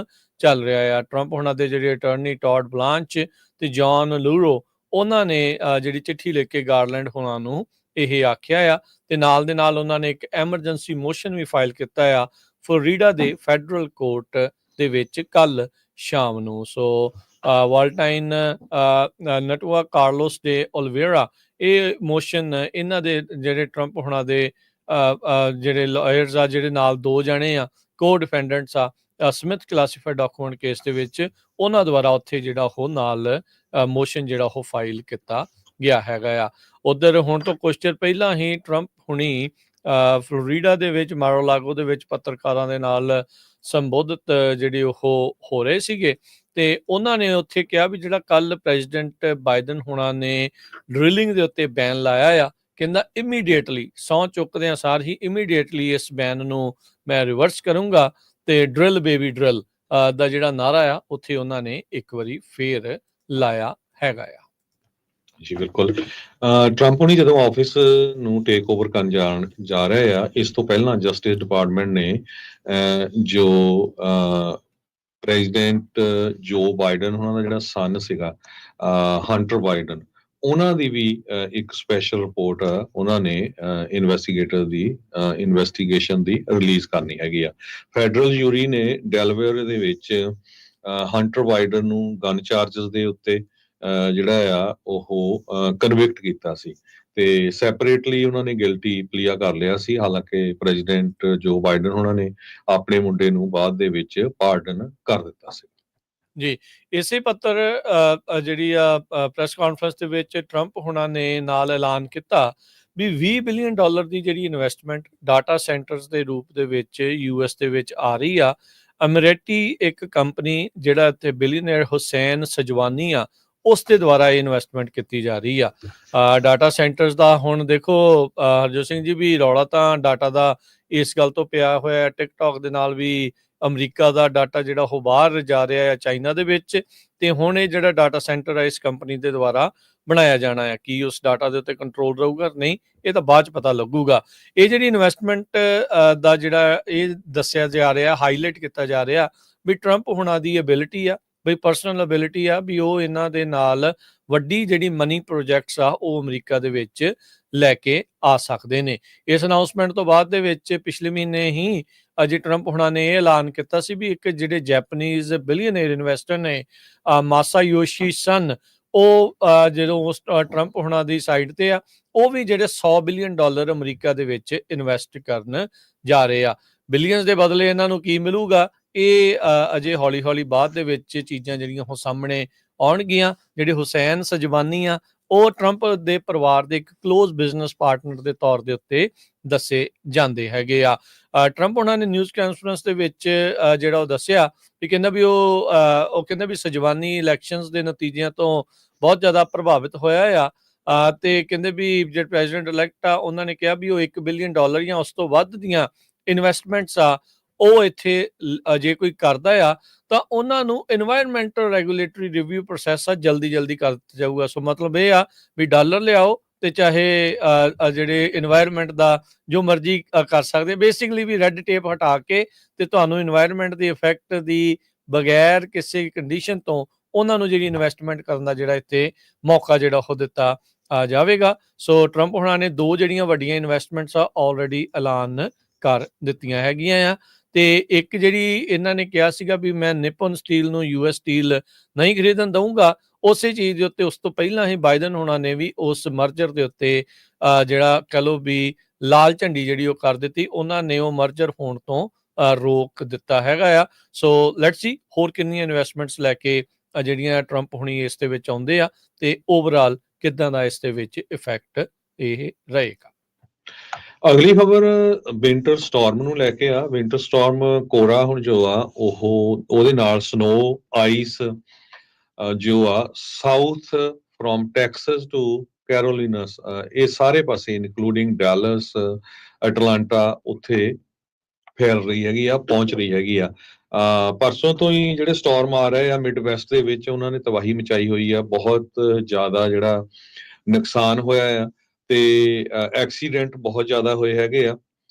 ਚੱਲ ਰਿਹਾ ਆ। ਟਰੰਪ ਹੋਣਾ ਦੇ ਜਿਹੜੇ ਅਟਾਰਨੀ ਟੌਡ ਬਲਾਂਚ ਤੇ ਜੌਨ ਲੂਰੋ, ਉਹਨਾਂ ਨੇ ਜਿਹੜੀ ਚਿੱਠੀ ਲਿਖ ਕੇ ਗਾਰਲੈਂਡ ਹੋਣਾ ਨੂੰ ਇਹ ਆਖਿਆ ਆ ਤੇ ਨਾਲ ਦੇ ਨਾਲ ਉਹਨਾਂ ਨੇ ਇੱਕ ਐਮਰਜੈਂਸੀ ਮੋਸ਼ਨ ਵੀ ਫਾਈਲ ਕੀਤਾ ਆ ਫਲੋਰੀਡਾ ਦੇ ਫੈਡਰਲ ਕੋਰਟ ਦੇ ਵਿੱਚ ਕੱਲ ਸ਼ਾਮ ਨੂੰ। ਸੋ ਵਾਲਟਾਈਨ ਨਟਵਾ ਕਾਰਲੋਸ ਦੇ ਓਲਵੇਰਾ, ਇਹ ਮੋਸ਼ਨ ਇਹਨਾਂ ਦੇ ਜਿਹੜੇ ਟਰੰਪ ਹੋਣਾ ਦੇ ਜਿਹੜੇ ਲਾਇਰਸ ਆ, ਜਿਹੜੇ ਨਾਲ ਦੋ ਜਣੇ ਆ ਕੋ ਡਿਫੈਂਡੈਂਟਸ ਆ ਸਮਿਥ ਕਲਾਸੀਫਾਈਡ ਡਾਕੂਮੈਂਟ ਕੇਸ ਦੇ ਵਿੱਚ, ਉਹਨਾਂ ਦੁਆਰਾ ਉੱਥੇ ਜਿਹੜਾ ਉਹ ਨਾਲ ਮੋਸ਼ਨ ਜਿਹੜਾ ਉਹ ਫਾਈਲ ਕੀਤਾ ਗਿਆ ਹੈਗਾ ਆ। ਉਧਰ ਹੁਣ ਤੋਂ ਕੁਝ ਚਿਰ ਪਹਿਲਾਂ ਹੀ ਟਰੰਪ ਹੁਣੀ ਫਲੋਰੀਡਾ ਦੇ ਵਿੱਚ ਮਾਰੋਲਾਗੋ ਦੇ ਵਿੱਚ ਪੱਤਰਕਾਰਾਂ ਦੇ ਨਾਲ ਸੰਬੋਧਿਤ ਜਿਹੜੇ ਉਹ ਹੋ ਰਹੇ ਸੀਗੇ ਤੇ ਉਹਨਾਂ ਨੇ ਉੱਥੇ ਕਿਹਾ ਵੀ ਜਿਹੜਾ ਕੱਲ ਪ੍ਰੈਜ਼ੀਡੈਂਟ ਬਾਈਡਨ ਹੋਣਾ ਨੇ ਡਰਿਲਿੰਗ ਦੇ ਉੱਤੇ ਬੈਨ ਲਾਇਆ ਆ, ਕਹਿੰਦਾ ਇਮੀਡੀਏਟਲੀ ਸਹੁੰ ਚੁੱਕਦਿਆਂ ਸਾਰ ਹੀ ਇਮੀਡੀਏਟਲੀ ਇਸ ਬੈਨ ਨੂੰ ਮੈਂ ਰਿਵਰਸ ਕਰੂੰਗਾ ਤੇ ਡਰਿਲ ਬੇਬੀ ਡਰਿਲ ਦਾ ਜਿਹੜਾ ਨਾਰਾ ਆ ਉੱਥੇ ਉਹਨਾਂ ਨੇ ਇੱਕ ਵਾਰੀ ਫੇਰ ਲਾਇਆ ਹੈਗਾ ਆ। ਜੀ ਬਿਲਕੁਲ। ਟਰੰਪ ਹੁਣੀ ਜਦੋਂ ਆਫਿਸ ਨੂੰ ਟੇਕ ਓਵਰ ਕਰਨ ਜਾ ਰਹੇ ਆ, ਇਸ ਤੋਂ ਪਹਿਲਾਂ ਜਸਟਿਸ ਡਿਪਾਰਟਮੈਂਟ ਨੇ ਜੋ ਪ੍ਰੈਜ਼ੀਡੈਂਟ ਜੋ ਬਾਈਡਨ ਉਹਨਾਂ ਦਾ ਜਿਹੜਾ ਸਨ ਸੀਗਾ ਹੰਟਰ ਬਾਈਡਨ, ਉਹਨਾਂ ਦੀ ਵੀ ਇੱਕ ਸਪੈਸ਼ਲ ਰਿਪੋਰਟ ਉਹਨਾਂ ਨੇ ਇਨਵੈਸਟੀਗੇਟਰ ਦੀ ਇਨਵੈਸਟੀਗੇਸ਼ਨ ਦੀ ਰਿਲੀਜ਼ ਕਰਨੀ ਹੈਗੀ ਆ। ਫੈਡਰਲ ਜੂਰੀ ਨੇ ਡੈਲਵੇਅਰ ਦੇ ਵਿੱਚ ਹੰਟਰ ਬਾਈਡਨ ਨੂੰ ਗਨ ਚਾਰਜਸ ਦੇ ਉੱਤੇ ਜਿਹੜਾ ਆ ਉਹ ਕਨਵਿਕਟ ਕੀਤਾ ਸੀ ਤੇ ਸੈਪਰੇਟਲੀ ਉਹਨਾਂ ਨੇ ਗਿਲਟੀ ਪਲੀਆ ਕਰ ਲਿਆ ਸੀ। ਹਾਲਾਂਕਿ ਪ੍ਰੈਜ਼ੀਡੈਂਟ ਜੋ ਬਾਈਡਨ ਉਹਨਾਂ ਨੇ ਆਪਣੇ ਮੁੰਡੇ ਨੂੰ ਬਾਅਦ ਦੇ ਵਿੱਚ ਪਾਰਡਨ ਕਰ ਦਿੱਤਾ ਸੀ। ਜੀ, ਇਸੇ ਪੱਤਰ ਜਿਹੜੀ ਆ ਪ੍ਰੈਸ ਕਾਨਫਰੰਸ ਦੇ ਵਿੱਚ ਟਰੰਪ ਹੋਣਾ ਨੇ ਨਾਲ ਐਲਾਨ ਕੀਤਾ ਵੀ $20 ਬਿਲੀਅਨ ਦੀ ਜਿਹੜੀ ਇਨਵੈਸਟਮੈਂਟ ਡਾਟਾ ਸੈਂਟਰਸ ਦੇ ਰੂਪ ਦੇ ਵਿੱਚ US ਦੇ ਵਿੱਚ ਆ ਰਹੀ ਆ। ਅਮਰੀਕੀ ਇੱਕ ਕੰਪਨੀ ਜਿਹੜਾ ਇੱਥੇ ਬਿਲੀਅਨਰ ਹੁਸੈਨ ਸਜਵਾਨੀ ਆ, ਉਸ ਦੇ ਦੁਆਰਾ ਇਹ ਇਨਵੈਸਟਮੈਂਟ ਕੀਤੀ ਜਾ ਰਹੀ ਆ। ਡਾਟਾ ਸੈਂਟਰਸ ਦਾ ਹੁਣ ਦੇਖੋ ਹਰਜੋਤ ਸਿੰਘ ਜੀ ਵੀ ਰੌਲਾ ਤਾਂ ਡਾਟਾ ਦਾ ਇਸ ਗੱਲ ਤੋਂ ਪਿਆ ਹੋਇਆ, ਟਿਕਟੌਕ ਦੇ ਨਾਲ ਵੀ ਅਮਰੀਕਾ ਦਾ ਡਾਟਾ ਜਿਹੜਾ ਉਹ ਬਾਹਰ ਜਾ ਰਿਹਾ ਹੈ ਚਾਈਨਾ ਦੇ ਵਿੱਚ, ਤੇ ਹੁਣ ਇਹ ਜਿਹੜਾ ਡਾਟਾ ਸੈਂਟਰ ਹੈ ਇਸ ਕੰਪਨੀ ਦੇ ਦੁਆਰਾ ਬਣਾਇਆ ਜਾਣਾ ਹੈ। ਕੀ ਉਸ ਡਾਟਾ ਦੇ ਉੱਤੇ ਕੰਟਰੋਲ ਰਹੂਗਾ ਨਹੀਂ, ਇਹ ਤਾਂ ਬਾਅਦ ਚ ਪਤਾ ਲੱਗੂਗਾ। ਇਹ ਜਿਹੜੀ ਇਨਵੈਸਟਮੈਂਟ ਦਾ ਜਿਹੜਾ ਇਹ ਦੱਸਿਆ ਜਾ ਰਿਹਾ, ਹਾਈਲਾਈਟ ਕੀਤਾ ਜਾ ਰਿਹਾ ਵੀ ਟਰੰਪ ਹੋਣਾ ਦੀ ਐਬਿਲਿਟੀ ਆ, ਬਈ ਪਰਸਨਲ ਐਬਿਲਿਟੀ ਆ ਵੀ ਉਹ ਇਹਨਾਂ ਦੇ ਨਾਲ ਵੱਡੀ ਜਿਹੜੀ ਮਨੀ ਪ੍ਰੋਜੈਕਟਸ ਆ ਉਹ ਅਮਰੀਕਾ ਦੇ ਵਿੱਚ ਲੈ ਕੇ ਆ ਸਕਦੇ ਨੇ। ਇਸ ਅਨਾਉਂਸਮੈਂਟ ਤੋਂ ਬਾਅਦ ਦੇ ਵਿੱਚ ਪਿਛਲੇ ਮਹੀਨੇ ਹੀ ਅਜੇ ਟਰੰਪ ਹੋਣਾ ਨੇ ਇਹ ਐਲਾਨ ਕੀਤਾ ਸੀ ਵੀ ਇੱਕ ਜਿਹੜੇ ਜੈਪਨੀਜ਼ ਬਿਲੀਅਨਰ ਇਨਵੈਸਟਰ ਨੇ ਮਾਸਾਯੋਸ਼ੀ ਸਨ, ਉਹ ਜਦੋਂ ਉਸ ਟਰੰਪ ਹੋਣਾ ਦੀ ਸਾਈਡ ਤੇ ਆ, ਉਹ ਵੀ ਜਿਹੜੇ $100 ਬਿਲੀਅਨ ਅਮਰੀਕਾ ਦੇ ਵਿੱਚ ਇਨਵੈਸਟ ਕਰਨ ਜਾ ਰਹੇ ਆ। ਬਿਲੀਅਨਸ ਦੇ ਬਦਲੇ ਇਹਨਾਂ ਨੂੰ ਕੀ ਮਿਲੂਗਾ, ਇਹ ਅਜੇ ਹੌਲੀ ਹੌਲੀ ਬਾਅਦ ਦੇ ਵਿੱਚ ਚੀਜ਼ਾਂ ਜਿਹੜੀਆਂ ਉਹ ਸਾਹਮਣੇ ਆਉਣਗੀਆਂ। ਜਿਹੜੇ ਹੁਸੈਨ ਸਜਵਾਨੀ ਆ, ਉਹ ਟਰੰਪ ਦੇ ਪਰਿਵਾਰ ਦੇ ਇੱਕ ਕਲੋਜ਼ ਬਿਜ਼ਨਸ ਪਾਰਟਨਰ ਦੇ ਤੌਰ ਦੇ ਉੱਤੇ ਦੱਸੇ ਜਾਂਦੇ ਹੈਗੇ ਆ। ਟਰੰਪ ਉਹਨਾਂ ਨੇ ਨਿਊਜ਼ ਕਾਨਫਰੰਸ ਦੇ ਵਿੱਚ ਜਿਹੜਾ ਉਹ ਦੱਸਿਆ ਵੀ ਕਹਿੰਦਾ ਵੀ ਉਹ ਕਹਿੰਦਾ ਵੀ ਸਜਵਾਨੀ ਇਲੈਕਸ਼ਨਸ ਦੇ ਨਤੀਜਿਆਂ ਤੋਂ ਬਹੁਤ ਜ਼ਿਆਦਾ ਪ੍ਰਭਾਵਿਤ ਹੋਇਆ ਆ ਤੇ ਕਹਿੰਦੇ ਵੀ ਜਿਹੜੇ ਪ੍ਰੈਜ਼ੀਡੈਂਟ ਇਲੈਕਟ ਆ ਉਹਨਾਂ ਨੇ ਕਿਹਾ ਵੀ ਉਹ $1 ਬਿਲੀਅਨ ਜਾਂ ਉਸ ਤੋਂ ਵੱਧ ਦੀਆਂ ਇਨਵੈਸਟਮੈਂਟਸ ਆ ਉਹ ਇੱਥੇ ਜੇ ਕੋਈ ਕਰਦਾ ਆ ਤਾਂ ਉਹਨਾਂ ਨੂੰ ਇਨਵਾਇਰਮੈਂਟਲ ਰੈਗੂਲੇਟਰੀ ਰਿਵਿਊ ਪ੍ਰੋਸੈਸ ਆ ਜਲਦੀ ਕਰ ਦਿੱਤਾ ਜਾਊਗਾ। ਸੋ ਮਤਲਬ ਇਹ ਆ ਵੀ ਡਾਲਰ ਲਿਆਓ ਤੇ ਚਾਹੇ ਜਿਹੜੇ ਇਨਵਾਇਰਮੈਂਟ ਦਾ ਜੋ ਮਰਜ਼ੀ ਕਰ ਸਕਦੇ, ਬੇਸਿਕਲੀ ਵੀ ਰੈੱਡ ਟੇਪ ਹਟਾ ਕੇ ਤੇ ਤੁਹਾਨੂੰ ਇਨਵਾਇਰਮੈਂਟ ਦੀ ਇਫੈਕਟ ਦੀ ਬਗੈਰ ਕਿਸੇ ਕੰਡੀਸ਼ਨ ਤੋਂ ਉਹਨਾਂ ਨੂੰ ਜਿਹੜੀ ਇਨਵੈਸਟਮੈਂਟ ਕਰਨ ਦਾ ਜਿਹੜਾ ਇੱਥੇ ਮੌਕਾ ਜਿਹੜਾ ਉਹ ਦਿੱਤਾ ਜਾਵੇਗਾ। ਸੋ ਟਰੰਪ ਹੋਣਾ ਨੇ ਦੋ ਜਿਹੜੀਆਂ ਵੱਡੀਆਂ ਇਨਵੈਸਟਮੈਂਟਸ ਆ ਆਲਰੇਡੀ ਐਲਾਨ ਕਰ ਦਿੱਤੀਆਂ ਹੈਗੀਆਂ ਆ ਤੇ ਇੱਕ ਜਿਹੜੀ ਇਹਨਾਂ ਨੇ ਕਿਹਾ ਸੀਗਾ ਵੀ ਮੈਂ ਨਿਪਨ ਸਟੀਲ ਨੂੰ US ਸਟੀਲ ਨਹੀਂ ਖਰੀਦਣ ਦਊਂਗਾ, ਉਸੇ ਚੀਜ਼ ਦੇ ਉੱਤੇ ਉਸ ਤੋਂ ਪਹਿਲਾਂ ਹੀ ਬਾਈਡਨ ਹੋਣਾ ਨੇ ਵੀ ਉਸ ਮਰਜਰ ਦੇ ਉੱਤੇ ਜਿਹੜਾ ਕਹ ਲਓ ਵੀ ਲਾਲ ਝੰਡੀ ਜਿਹੜੀ ਉਹ ਕਰ ਦਿੱਤੀ, ਉਹਨਾਂ ਨੇ ਉਹ ਮਰਜਰ ਹੋਣ ਤੋਂ ਰੋਕ ਦਿੱਤਾ ਹੈਗਾ ਆ। ਸੋ ਲੈਟਸ ਸੀ ਹੋਰ ਕਿੰਨੀਆਂ ਇਨਵੈਸਟਮੈਂਟਸ ਲੈ ਕੇ ਜਿਹੜੀਆਂ ਟਰੰਪ ਹੁਣੀ ਇਸ ਦੇ ਵਿੱਚ ਆਉਂਦੇ ਆ ਤੇ ਓਵਰਆਲ ਕਿੱਦਾਂ ਦਾ ਇਸ ਦੇ ਵਿੱਚ ਇਫੈਕਟ ਇਹ ਰਹੇਗਾ। ਅਗਲੀ ਖਬਰ ਵਿੰਟਰ ਸਟਾਰਮ ਨੂੰ ਲੈ ਕੇ ਆ। ਵਿੰਟਰ ਸਟਾਰਮ ਕੋਰਾ ਹੁਣ ਜੋ ਆ ਉਹਦੇ ਨਾਲ ਸਨੋ ਆਈਸ ਜੋ ਆ ਸਾਊਥ ਫਰੋਮ ਟੈਕਸਸ ਟੂ ਕੈਰੋਲੀਨਾਸ, ਇਹ ਸਾਰੇ ਪਾਸੇ ਇਨਕਲੂਡਿੰਗ ਡੈਲਸ, ਅਟਲਾਂਟਾ, ਉੱਥੇ ਫੈਲ ਰਹੀ ਹੈਗੀ ਆ, ਪਹੁੰਚ ਰਹੀ ਹੈਗੀ ਆ। ਪਰਸੋਂ ਤੋਂ ਹੀ ਜਿਹੜੇ ਸਟਾਰਮ ਆ ਰਹੇ ਆ ਮਿਡ ਵੈਸਟ ਦੇ ਵਿੱਚ, ਉਹਨਾਂ ਨੇ ਤਬਾਹੀ ਮਚਾਈ ਹੋਈ ਆ, ਬਹੁਤ ਜ਼ਿਆਦਾ ਜਿਹੜਾ ਨੁਕਸਾਨ ਹੋਇਆ ਆ, ਤੇ ਐਕਸੀਡੈਂਟ ਬਹੁਤ ਜ਼ਿਆਦਾ ਹੋਏ ਹੈਗੇ ਆ।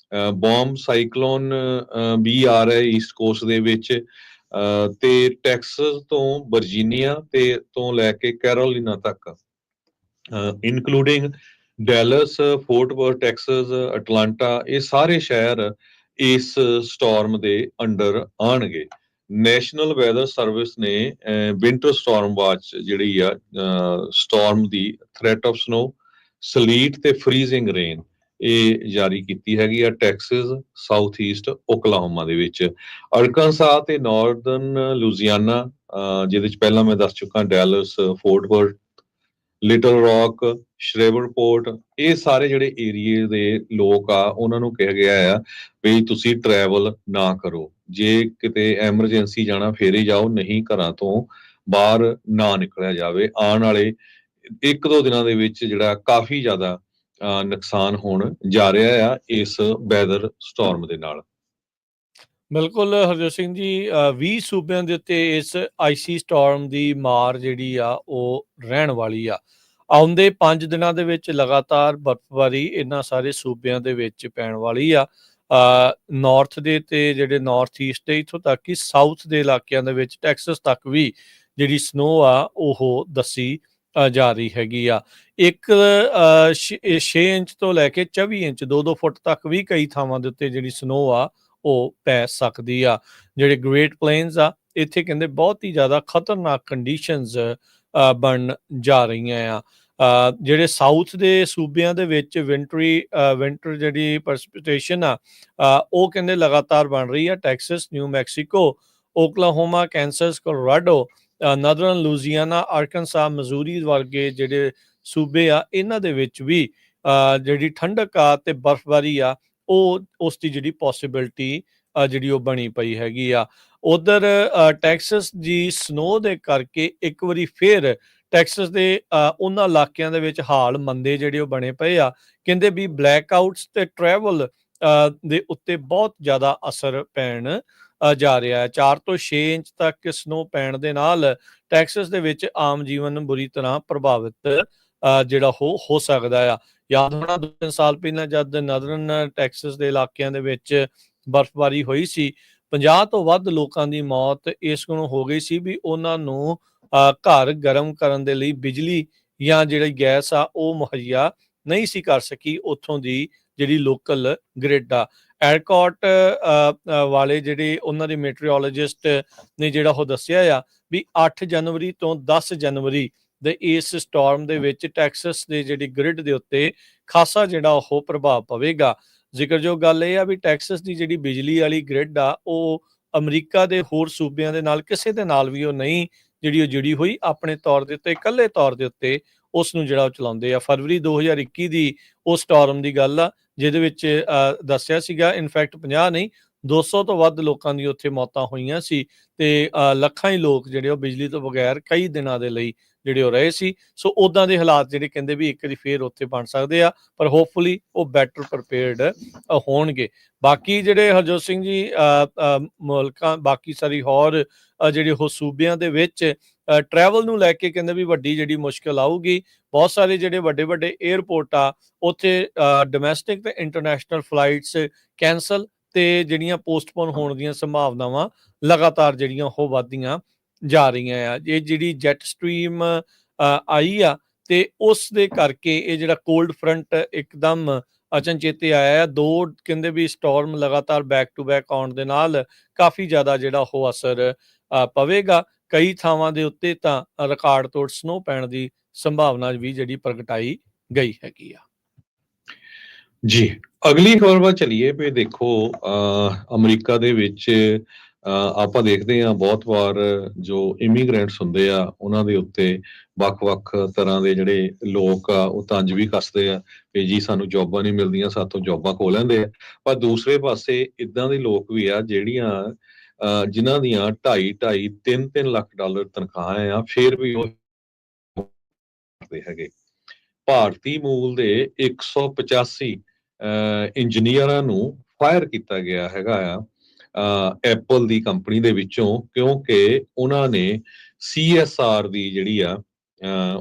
ਬੌਮ ਸਾਈਕਲੋਨ ਵੀ ਆ ਰਿਹਾ ਈਸਟ ਕੋਸਟ ਦੇ ਵਿੱਚ, ਤੇ ਟੈਕਸਸ ਤੋਂ ਵਰਜੀਨੀਆ ਤੇ ਤੋਂ ਲੈ ਕੇ ਕੈਰੋਲੀਨਾ ਤੱਕ, including ਡੈਲਸ, Fort worth Texas, Atlanta, ਇਹ ਸਾਰੇ ਸ਼ਹਿਰ ਇਸ ਸਟਾਰਮ ਦੇ ਅੰਡਰ ਆਣਗੇ। ਨੈਸ਼ਨਲ ਵੈਦਰ ਸਰਵਿਸ ਨੇ ਵਿੰਟਰ ਸਟਾਰਮ ਵਾਚ ਜਿਹੜੀ ਆ storm the threat of snow, ਸਲੀਟ ਤੇ ਫਰੀਜ਼ਿੰਗ ਰੇਨ ਇਹ ਜਾਰੀ ਕੀਤੀ ਹੈਗੀ ਆ ਟੈਕਸਸ, ਸਾਊਥ ਈਸਟ ਓਕਲਾਹੋਮਾ ਦੇ ਵਿੱਚ। ਅਰਕਾਨਸਾ ਤੇ ਨਾਰਦਰਨ ਲੁਜ਼ੀਆਨਾ, ਜਿਹਦੇ ਚ ਪਹਿਲਾਂ ਮੈਂ ਦੱਸ ਚੁੱਕਾ Dallas, Fort Worth, Little Rock, Shreveport, ਇਹ ਸਾਰੇ ਜਿਹੜੇ ਏਰੀਏ ਦੇ ਲੋਕ ਆ ਉਹਨਾਂ ਨੂੰ ਕਿਹਾ ਗਿਆ ਆ ਵੀ ਤੁਸੀਂ ਟਰੈਵਲ ਨਾ ਕਰੋ। ਜੇ ਕਿਤੇ ਐਮਰਜੈਂਸੀ ਜਾਣਾ ਫੇਰ ਹੀ ਜਾਓ, ਨਹੀਂ ਘਰਾਂ ਤੋਂ ਬਾਹਰ ਨਾ ਨਿਕਲਿਆ ਜਾਵੇ। ਆਉਣ ਵਾਲੇ 1-2 ਦਿਨਾਂ ਦੇ ਵਿੱਚ ਜਿਹੜਾ ਕਾਫੀ ਜ਼ਿਆਦਾ ਨੁਕਸਾਨ ਹੋਣ ਜਾ ਰਿਹਾ ਆ ਇਸ ਵੈਦਰ ਸਟਾਰਮ ਦੇ ਨਾਲ। ਬਿਲਕੁਲ ਹਰਜੋਤ ਸਿੰਘ ਜੀ, 20 ਸੂਬਿਆਂ ਦੇ ਉੱਤੇ ਇਸ ਆਈਸੀ ਸਟਾਰਮ ਦੀ ਮਾਰ ਜਿਹੜੀ ਆ ਉਹ ਰਹਿਣ ਵਾਲੀ ਆ। ਆਉਂਦੇ 5 ਦਿਨਾਂ ਦੇ ਵਿੱਚ ਲਗਾਤਾਰ ਬਰਫ਼ਬਾਰੀ ਇਹਨਾਂ ਸਾਰੇ ਸੂਬਿਆਂ ਦੇ ਵਿੱਚ ਪੈਣ ਵਾਲੀ ਆ। ਨਾਰਥ ਦੇ ਤੇ ਜਿਹੜੇ ਨਾਰਥ ਈਸਟ ਦੇ ਇੱਥੋਂ ਤੱਕ ਕਿ ਸਾਊਥ ਦੇ ਇਲਾਕਿਆਂ ਦੇ ਵਿੱਚ ਟੈਕਸਸ ਤੱਕ ਵੀ ਜਿਹੜੀ ਸਨੋ ਆ ਉਹ ਦੱਸੀ ਜਾ ਰਹੀ ਹੈਗੀ ਆ। 6 ਇੰਚ ਤੋਂ ਲੈ ਕੇ 24 ਇੰਚ 2-2 ਫੁੱਟ ਤੱਕ ਵੀ ਕਈ ਥਾਵਾਂ ਦੇ ਉੱਤੇ ਜਿਹੜੀ ਸਨੋ ਆ ਉਹ ਪੈ ਸਕਦੀ ਆ। ਜਿਹੜੇ ਗ੍ਰੇਟ ਪਲੇਨਸ ਆ ਇੱਥੇ ਕਹਿੰਦੇ ਬਹੁਤ ਹੀ ਜ਼ਿਆਦਾ ਖਤਰਨਾਕ ਕੰਡੀਸ਼ਨਸ ਬਣ ਜਾ ਰਹੀਆਂ ਆ। ਜਿਹੜੇ ਸਾਊਥ ਦੇ ਸੂਬਿਆਂ ਦੇ ਵਿੱਚ ਵਿੰਟਰ ਜਿਹੜੀ ਪ੍ਰੈਸਿਪੀਟੇਸ਼ਨ ਆ ਉਹ ਕਹਿੰਦੇ ਲਗਾਤਾਰ ਬਣ ਰਹੀ ਆ। Texas, New Mexico, Oklahoma, Kansas, Colorado, Northern Louisiana, Arkansas, Missouri ਵਰਗੇ ਜਿਹੜੇ ਸੂਬੇ ਆ ਇਹਨਾਂ ਦੇ ਵਿੱਚ ਵੀ ਜਿਹੜੀ ਠੰਡਕ ਆ ਤੇ ਬਰਫ਼ਬਾਰੀ ਆ ਉਹ ਉਸ ਦੀ ਜਿਹੜੀ ਪੋਸੀਬਿਲਿਟੀ ਜਿਹੜੀ ਉਹ ਬਣੀ ਪਈ ਹੈਗੀ ਆ। ਉਧਰ ਟੈਕਸਸ ਦੀ ਸਨੋ ਦੇ ਕਰਕੇ ਇੱਕ ਵਾਰੀ ਫੇਰ ਟੈਕਸਸ ਦੇ ਉਹਨਾਂ ਇਲਾਕਿਆਂ ਦੇ ਵਿੱਚ ਹਾਲ ਮੰਦੇ ਜਿਹੜੇ ਉਹ ਬਣੇ ਪਏ ਆ। ਕਹਿੰਦੇ ਵੀ ਬਲੈਕ ਆਊਟਸ ਤੇ ਟਰੈਵਲ ਦੇ ਉੱਤੇ ਬਹੁਤ ਜ਼ਿਆਦਾ ਅਸਰ ਪੈਣ ਜਾ ਰਿਹਾ ਹੈ। 4 ਤੋਂ 6 ਇੰਚ ਤੱਕ ਸਨੋ ਪੈਣ ਦੇ ਨਾਲ ਟੈਕਸਸ ਦੇ ਵਿੱਚ ਆਮ ਜੀਵਨ ਬੁਰੀ ਤਰ੍ਹਾਂ ਪ੍ਰਭਾਵਿਤ ਜਿਹੜਾ ਹੋ ਸਕਦਾ ਆ। ਯਾਦ ਹੋਣਾ 2-3 ਸਾਲ ਪਹਿਲਾਂ ਜਦ ਨਦਰਨ ਟੈਕਸਸ ਦੇ ਇਲਾਕਿਆਂ ਦੇ ਵਿੱਚ ਬਰਫ਼ਬਾਰੀ ਹੋਈ ਸੀ, 50 ਤੋਂ ਵੱਧ ਲੋਕਾਂ ਦੀ ਮੌਤ ਇਸ ਕੋਲੋਂ ਹੋ ਗਈ ਸੀ ਵੀ ਉਹਨਾਂ ਨੂੰ ਘਰ ਗਰਮ ਕਰਨ ਦੇ ਲਈ ਬਿਜਲੀ ਜਾਂ ਜਿਹੜੀ ਗੈਸ ਆ ਉਹ ਮੁਹੱਈਆ ਨਹੀਂ ਸੀ ਕਰ ਸਕੀ ਉੱਥੋਂ ਦੀ ਜਿਹੜੀ ਲੋਕਲ ਗ੍ਰਿਡ ਆ। ਐਰਕੋਟ ਵਾਲੇ ਜਿਹੜੇ ਉਹਨਾਂ ਦੇ ਮੈਟਰੀਓਲੋਜਿਸਟ ਨੇ ਜਿਹੜਾ ਉਹ ਦੱਸਿਆ ਆ ਵੀ 8 ਜਨਵਰੀ ਤੋਂ 10 ਜਨਵਰੀ ਦੇ ਇਸ ਸਟਾਰਮ ਦੇ ਵਿੱਚ ਟੈਕਸਸ ਦੇ ਜਿਹੜੀ ਗ੍ਰਿਡ ਦੇ ਉੱਤੇ ਖਾਸਾ ਜਿਹੜਾ ਉਹ ਪ੍ਰਭਾਵ ਪਵੇਗਾ। ਜ਼ਿਕਰਯੋਗ ਗੱਲ ਇਹ ਆ ਵੀ ਟੈਕਸਸ ਦੀ ਜਿਹੜੀ ਬਿਜਲੀ ਵਾਲੀ ਗ੍ਰਿਡ ਆ ਉਹ ਅਮਰੀਕਾ ਦੇ ਹੋਰ ਸੂਬਿਆਂ ਦੇ ਨਾਲ ਕਿਸੇ ਦੇ ਨਾਲ ਵੀ ਉਹ ਨਹੀਂ ਜਿਹੜੀ ਉਹ ਜੁੜੀ ਹੋਈ, ਆਪਣੇ ਤੌਰ ਦੇ ਉੱਤੇ ਇਕੱਲੇ ਤੌਰ ਦੇ ਉੱਤੇ ਉਸ ਨੂੰ ਜਿਹੜਾ ਉਹ ਚਲਾਉਂਦੇ ਆ। ਫਰਵਰੀ 2021 ਦੀ ਉਹ ਸਟਾਰਮ ਦੀ ਗੱਲ ਆ ਜਿਹਦੇ ਵਿੱਚ ਦੱਸਿਆ ਸੀਗਾ ਇਨਫੈਕਟ 50 ਨਹੀਂ 200 ਤੋਂ ਵੱਧ ਲੋਕਾਂ ਦੀ ਉੱਥੇ ਮੌਤਾਂ ਹੋਈਆਂ ਸੀ ਤੇ ਲੱਖਾਂ ਹੀ ਲੋਕ ਜਿਹੜੇ ਉਹ ਬਿਜਲੀ ਤੋਂ ਬਗੈਰ ਕਈ ਦਿਨਾਂ ਦੇ ਲਈ ਜਿਹੜੇ ਉਹ ਰਹੇ ਸੀ। ਸੋ ਉਦਾਂ ਦੇ ਹਾਲਾਤ ਜਿਹੜੇ ਕਹਿੰਦੇ ਵੀ ਇੱਕ ਵਾਰੀ ਫੇਰ ਉੱਥੇ ਬਣ ਸਕਦੇ ਆ, ਪਰ ਹੋਪਫੁਲੀ ਉਹ ਬੈਟਰ ਪ੍ਰੀਪੇਅਰਡ ਹੋਣਗੇ। ਬਾਕੀ ਜਿਹੜੇ ਹਰਜੋਤ ਸਿੰਘ ਜੀ ਮੁਲਕਾਂ ਬਾਕੀ ਸਾਰੀ ਹੋਰ ਜਿਹੜੇ ਉਹ ਸੂਬਿਆਂ ਦੇ ਵਿੱਚ ਟਰੈਵਲ ਨੂੰ ਲੈ ਕੇ ਕਹਿੰਦੇ ਵੀ ਵੱਡੀ ਜਿਹੜੀ ਮੁਸ਼ਕਲ ਆਊਗੀ। ਬਹੁਤ ਸਾਰੇ ਜਿਹੜੇ ਵੱਡੇ ਵੱਡੇ 에ਅਰਪੋਰਟ ਆ ਉੱਥੇ ਡੋਮੈਸਟਿਕ ਤੇ ਇੰਟਰਨੈਸ਼ਨਲ ਫਲਾਈਟਸ ਕੈਂਸਲ ਤੇ ਜਿਹੜੀਆਂ ਪੋਸਟਪੋਨ ਹੋਣ ਦੀਆਂ ਸੰਭਾਵਨਾਵਾਂ ਲਗਾਤਾਰ ਜਿਹੜੀਆਂ ਉਹ ਵੱਧਦੀਆਂ ਜਾ ਰਹੀਆਂ ਆ। ਇਹ ਜਿਹੜੀ ਜੈਟ ਸਟ੍ਰੀਮ ਆਈ ਆ ਤੇ ਉਸ ਦੇ ਕਰਕੇ ਇਹ ਜਿਹੜਾ ਕੋਲਡ ਫਰੰਟ ਇੱਕਦਮ ਅਚਨਚੇਤੇ ਆਇਆ ਆ। 2 ਕਹਿੰਦੇ ਵੀ ਸਟਾਰਮ ਲਗਾਤਾਰ ਬੈਕ ਟੂ ਬੈਕ ਆਉਣ ਦੇ ਨਾਲ ਕਾਫੀ ਜ਼ਿਆਦਾ ਜਿਹੜਾ ਉਹ ਅਸਰ ਪਵੇਗਾ। ਕਈ ਥਾਵਾਂ ਦੇ ਉੱਤੇ ਤਾਂ ਰਿਕਾਰਡ ਤੋੜ ਸਨੋ ਪੈਣ ਦੀ ਸੰਭਾਵਨਾ ਵੀ ਜਿਹੜੀ ਪ੍ਰਗਟਾਈ ਗਈ ਹੈਗੀ ਆ। ਜੀ, ਅਗਲੀ ਖਬਰ ਵੱਲ ਚਲੀਏ ਵੀ ਦੇਖੋ ਅਮਰੀਕਾ ਦੇ ਵਿੱਚ ਆਪਾਂ ਦੇਖਦੇ ਹਾਂ ਬਹੁਤ ਵਾਰ ਜੋ ਇਮੀਗ੍ਰੈਂਟਸ ਹੁੰਦੇ ਆ ਉਹਨਾਂ ਦੇ ਉੱਤੇ ਵੱਖ-ਵੱਖ ਤਰ੍ਹਾਂ ਦੇ ਜਿਹੜੇ ਲੋਕ ਆ ਉਹ ਤੰਜ ਵੀ ਕੱਸਦੇ ਆ ਕਿ ਜੀ ਸਾਨੂੰ ਜੌਬਾਂ ਨਹੀਂ ਮਿਲਦੀਆਂ, ਸਾਥੋਂ ਜੌਬਾਂ ਖੋਹ ਲੈਂਦੇ ਆ। ਪਰ ਦੂਸਰੇ ਪਾਸੇ ਇਦਾਂ ਦੇ ਲੋਕ ਵੀ ਆ ਜਿਹੜੀਆਂ ਜਿਨ੍ਹਾਂ ਦੀਆਂ 2.5 3 ਲੱਖ ਡਾਲਰ ਤਨਖਾਹਾਂ ਆ, ਫਿਰ ਵੀ ਉਹ ਹੈਗੇ। ਭਾਰਤੀ ਮੂਲ ਦੇ 185 ਇੰਜੀਨੀਅਰਾਂ ਨੂੰ ਫਾਇਰ ਕੀਤਾ ਗਿਆ ਹੈਗਾ ਆ ਐਪਲ ਦੀ ਕੰਪਨੀ ਦੇ ਵਿੱਚੋਂ, ਕਿਉਂਕਿ ਉਹਨਾਂ ਨੇ CSR ਦੀ ਜਿਹੜੀ ਆ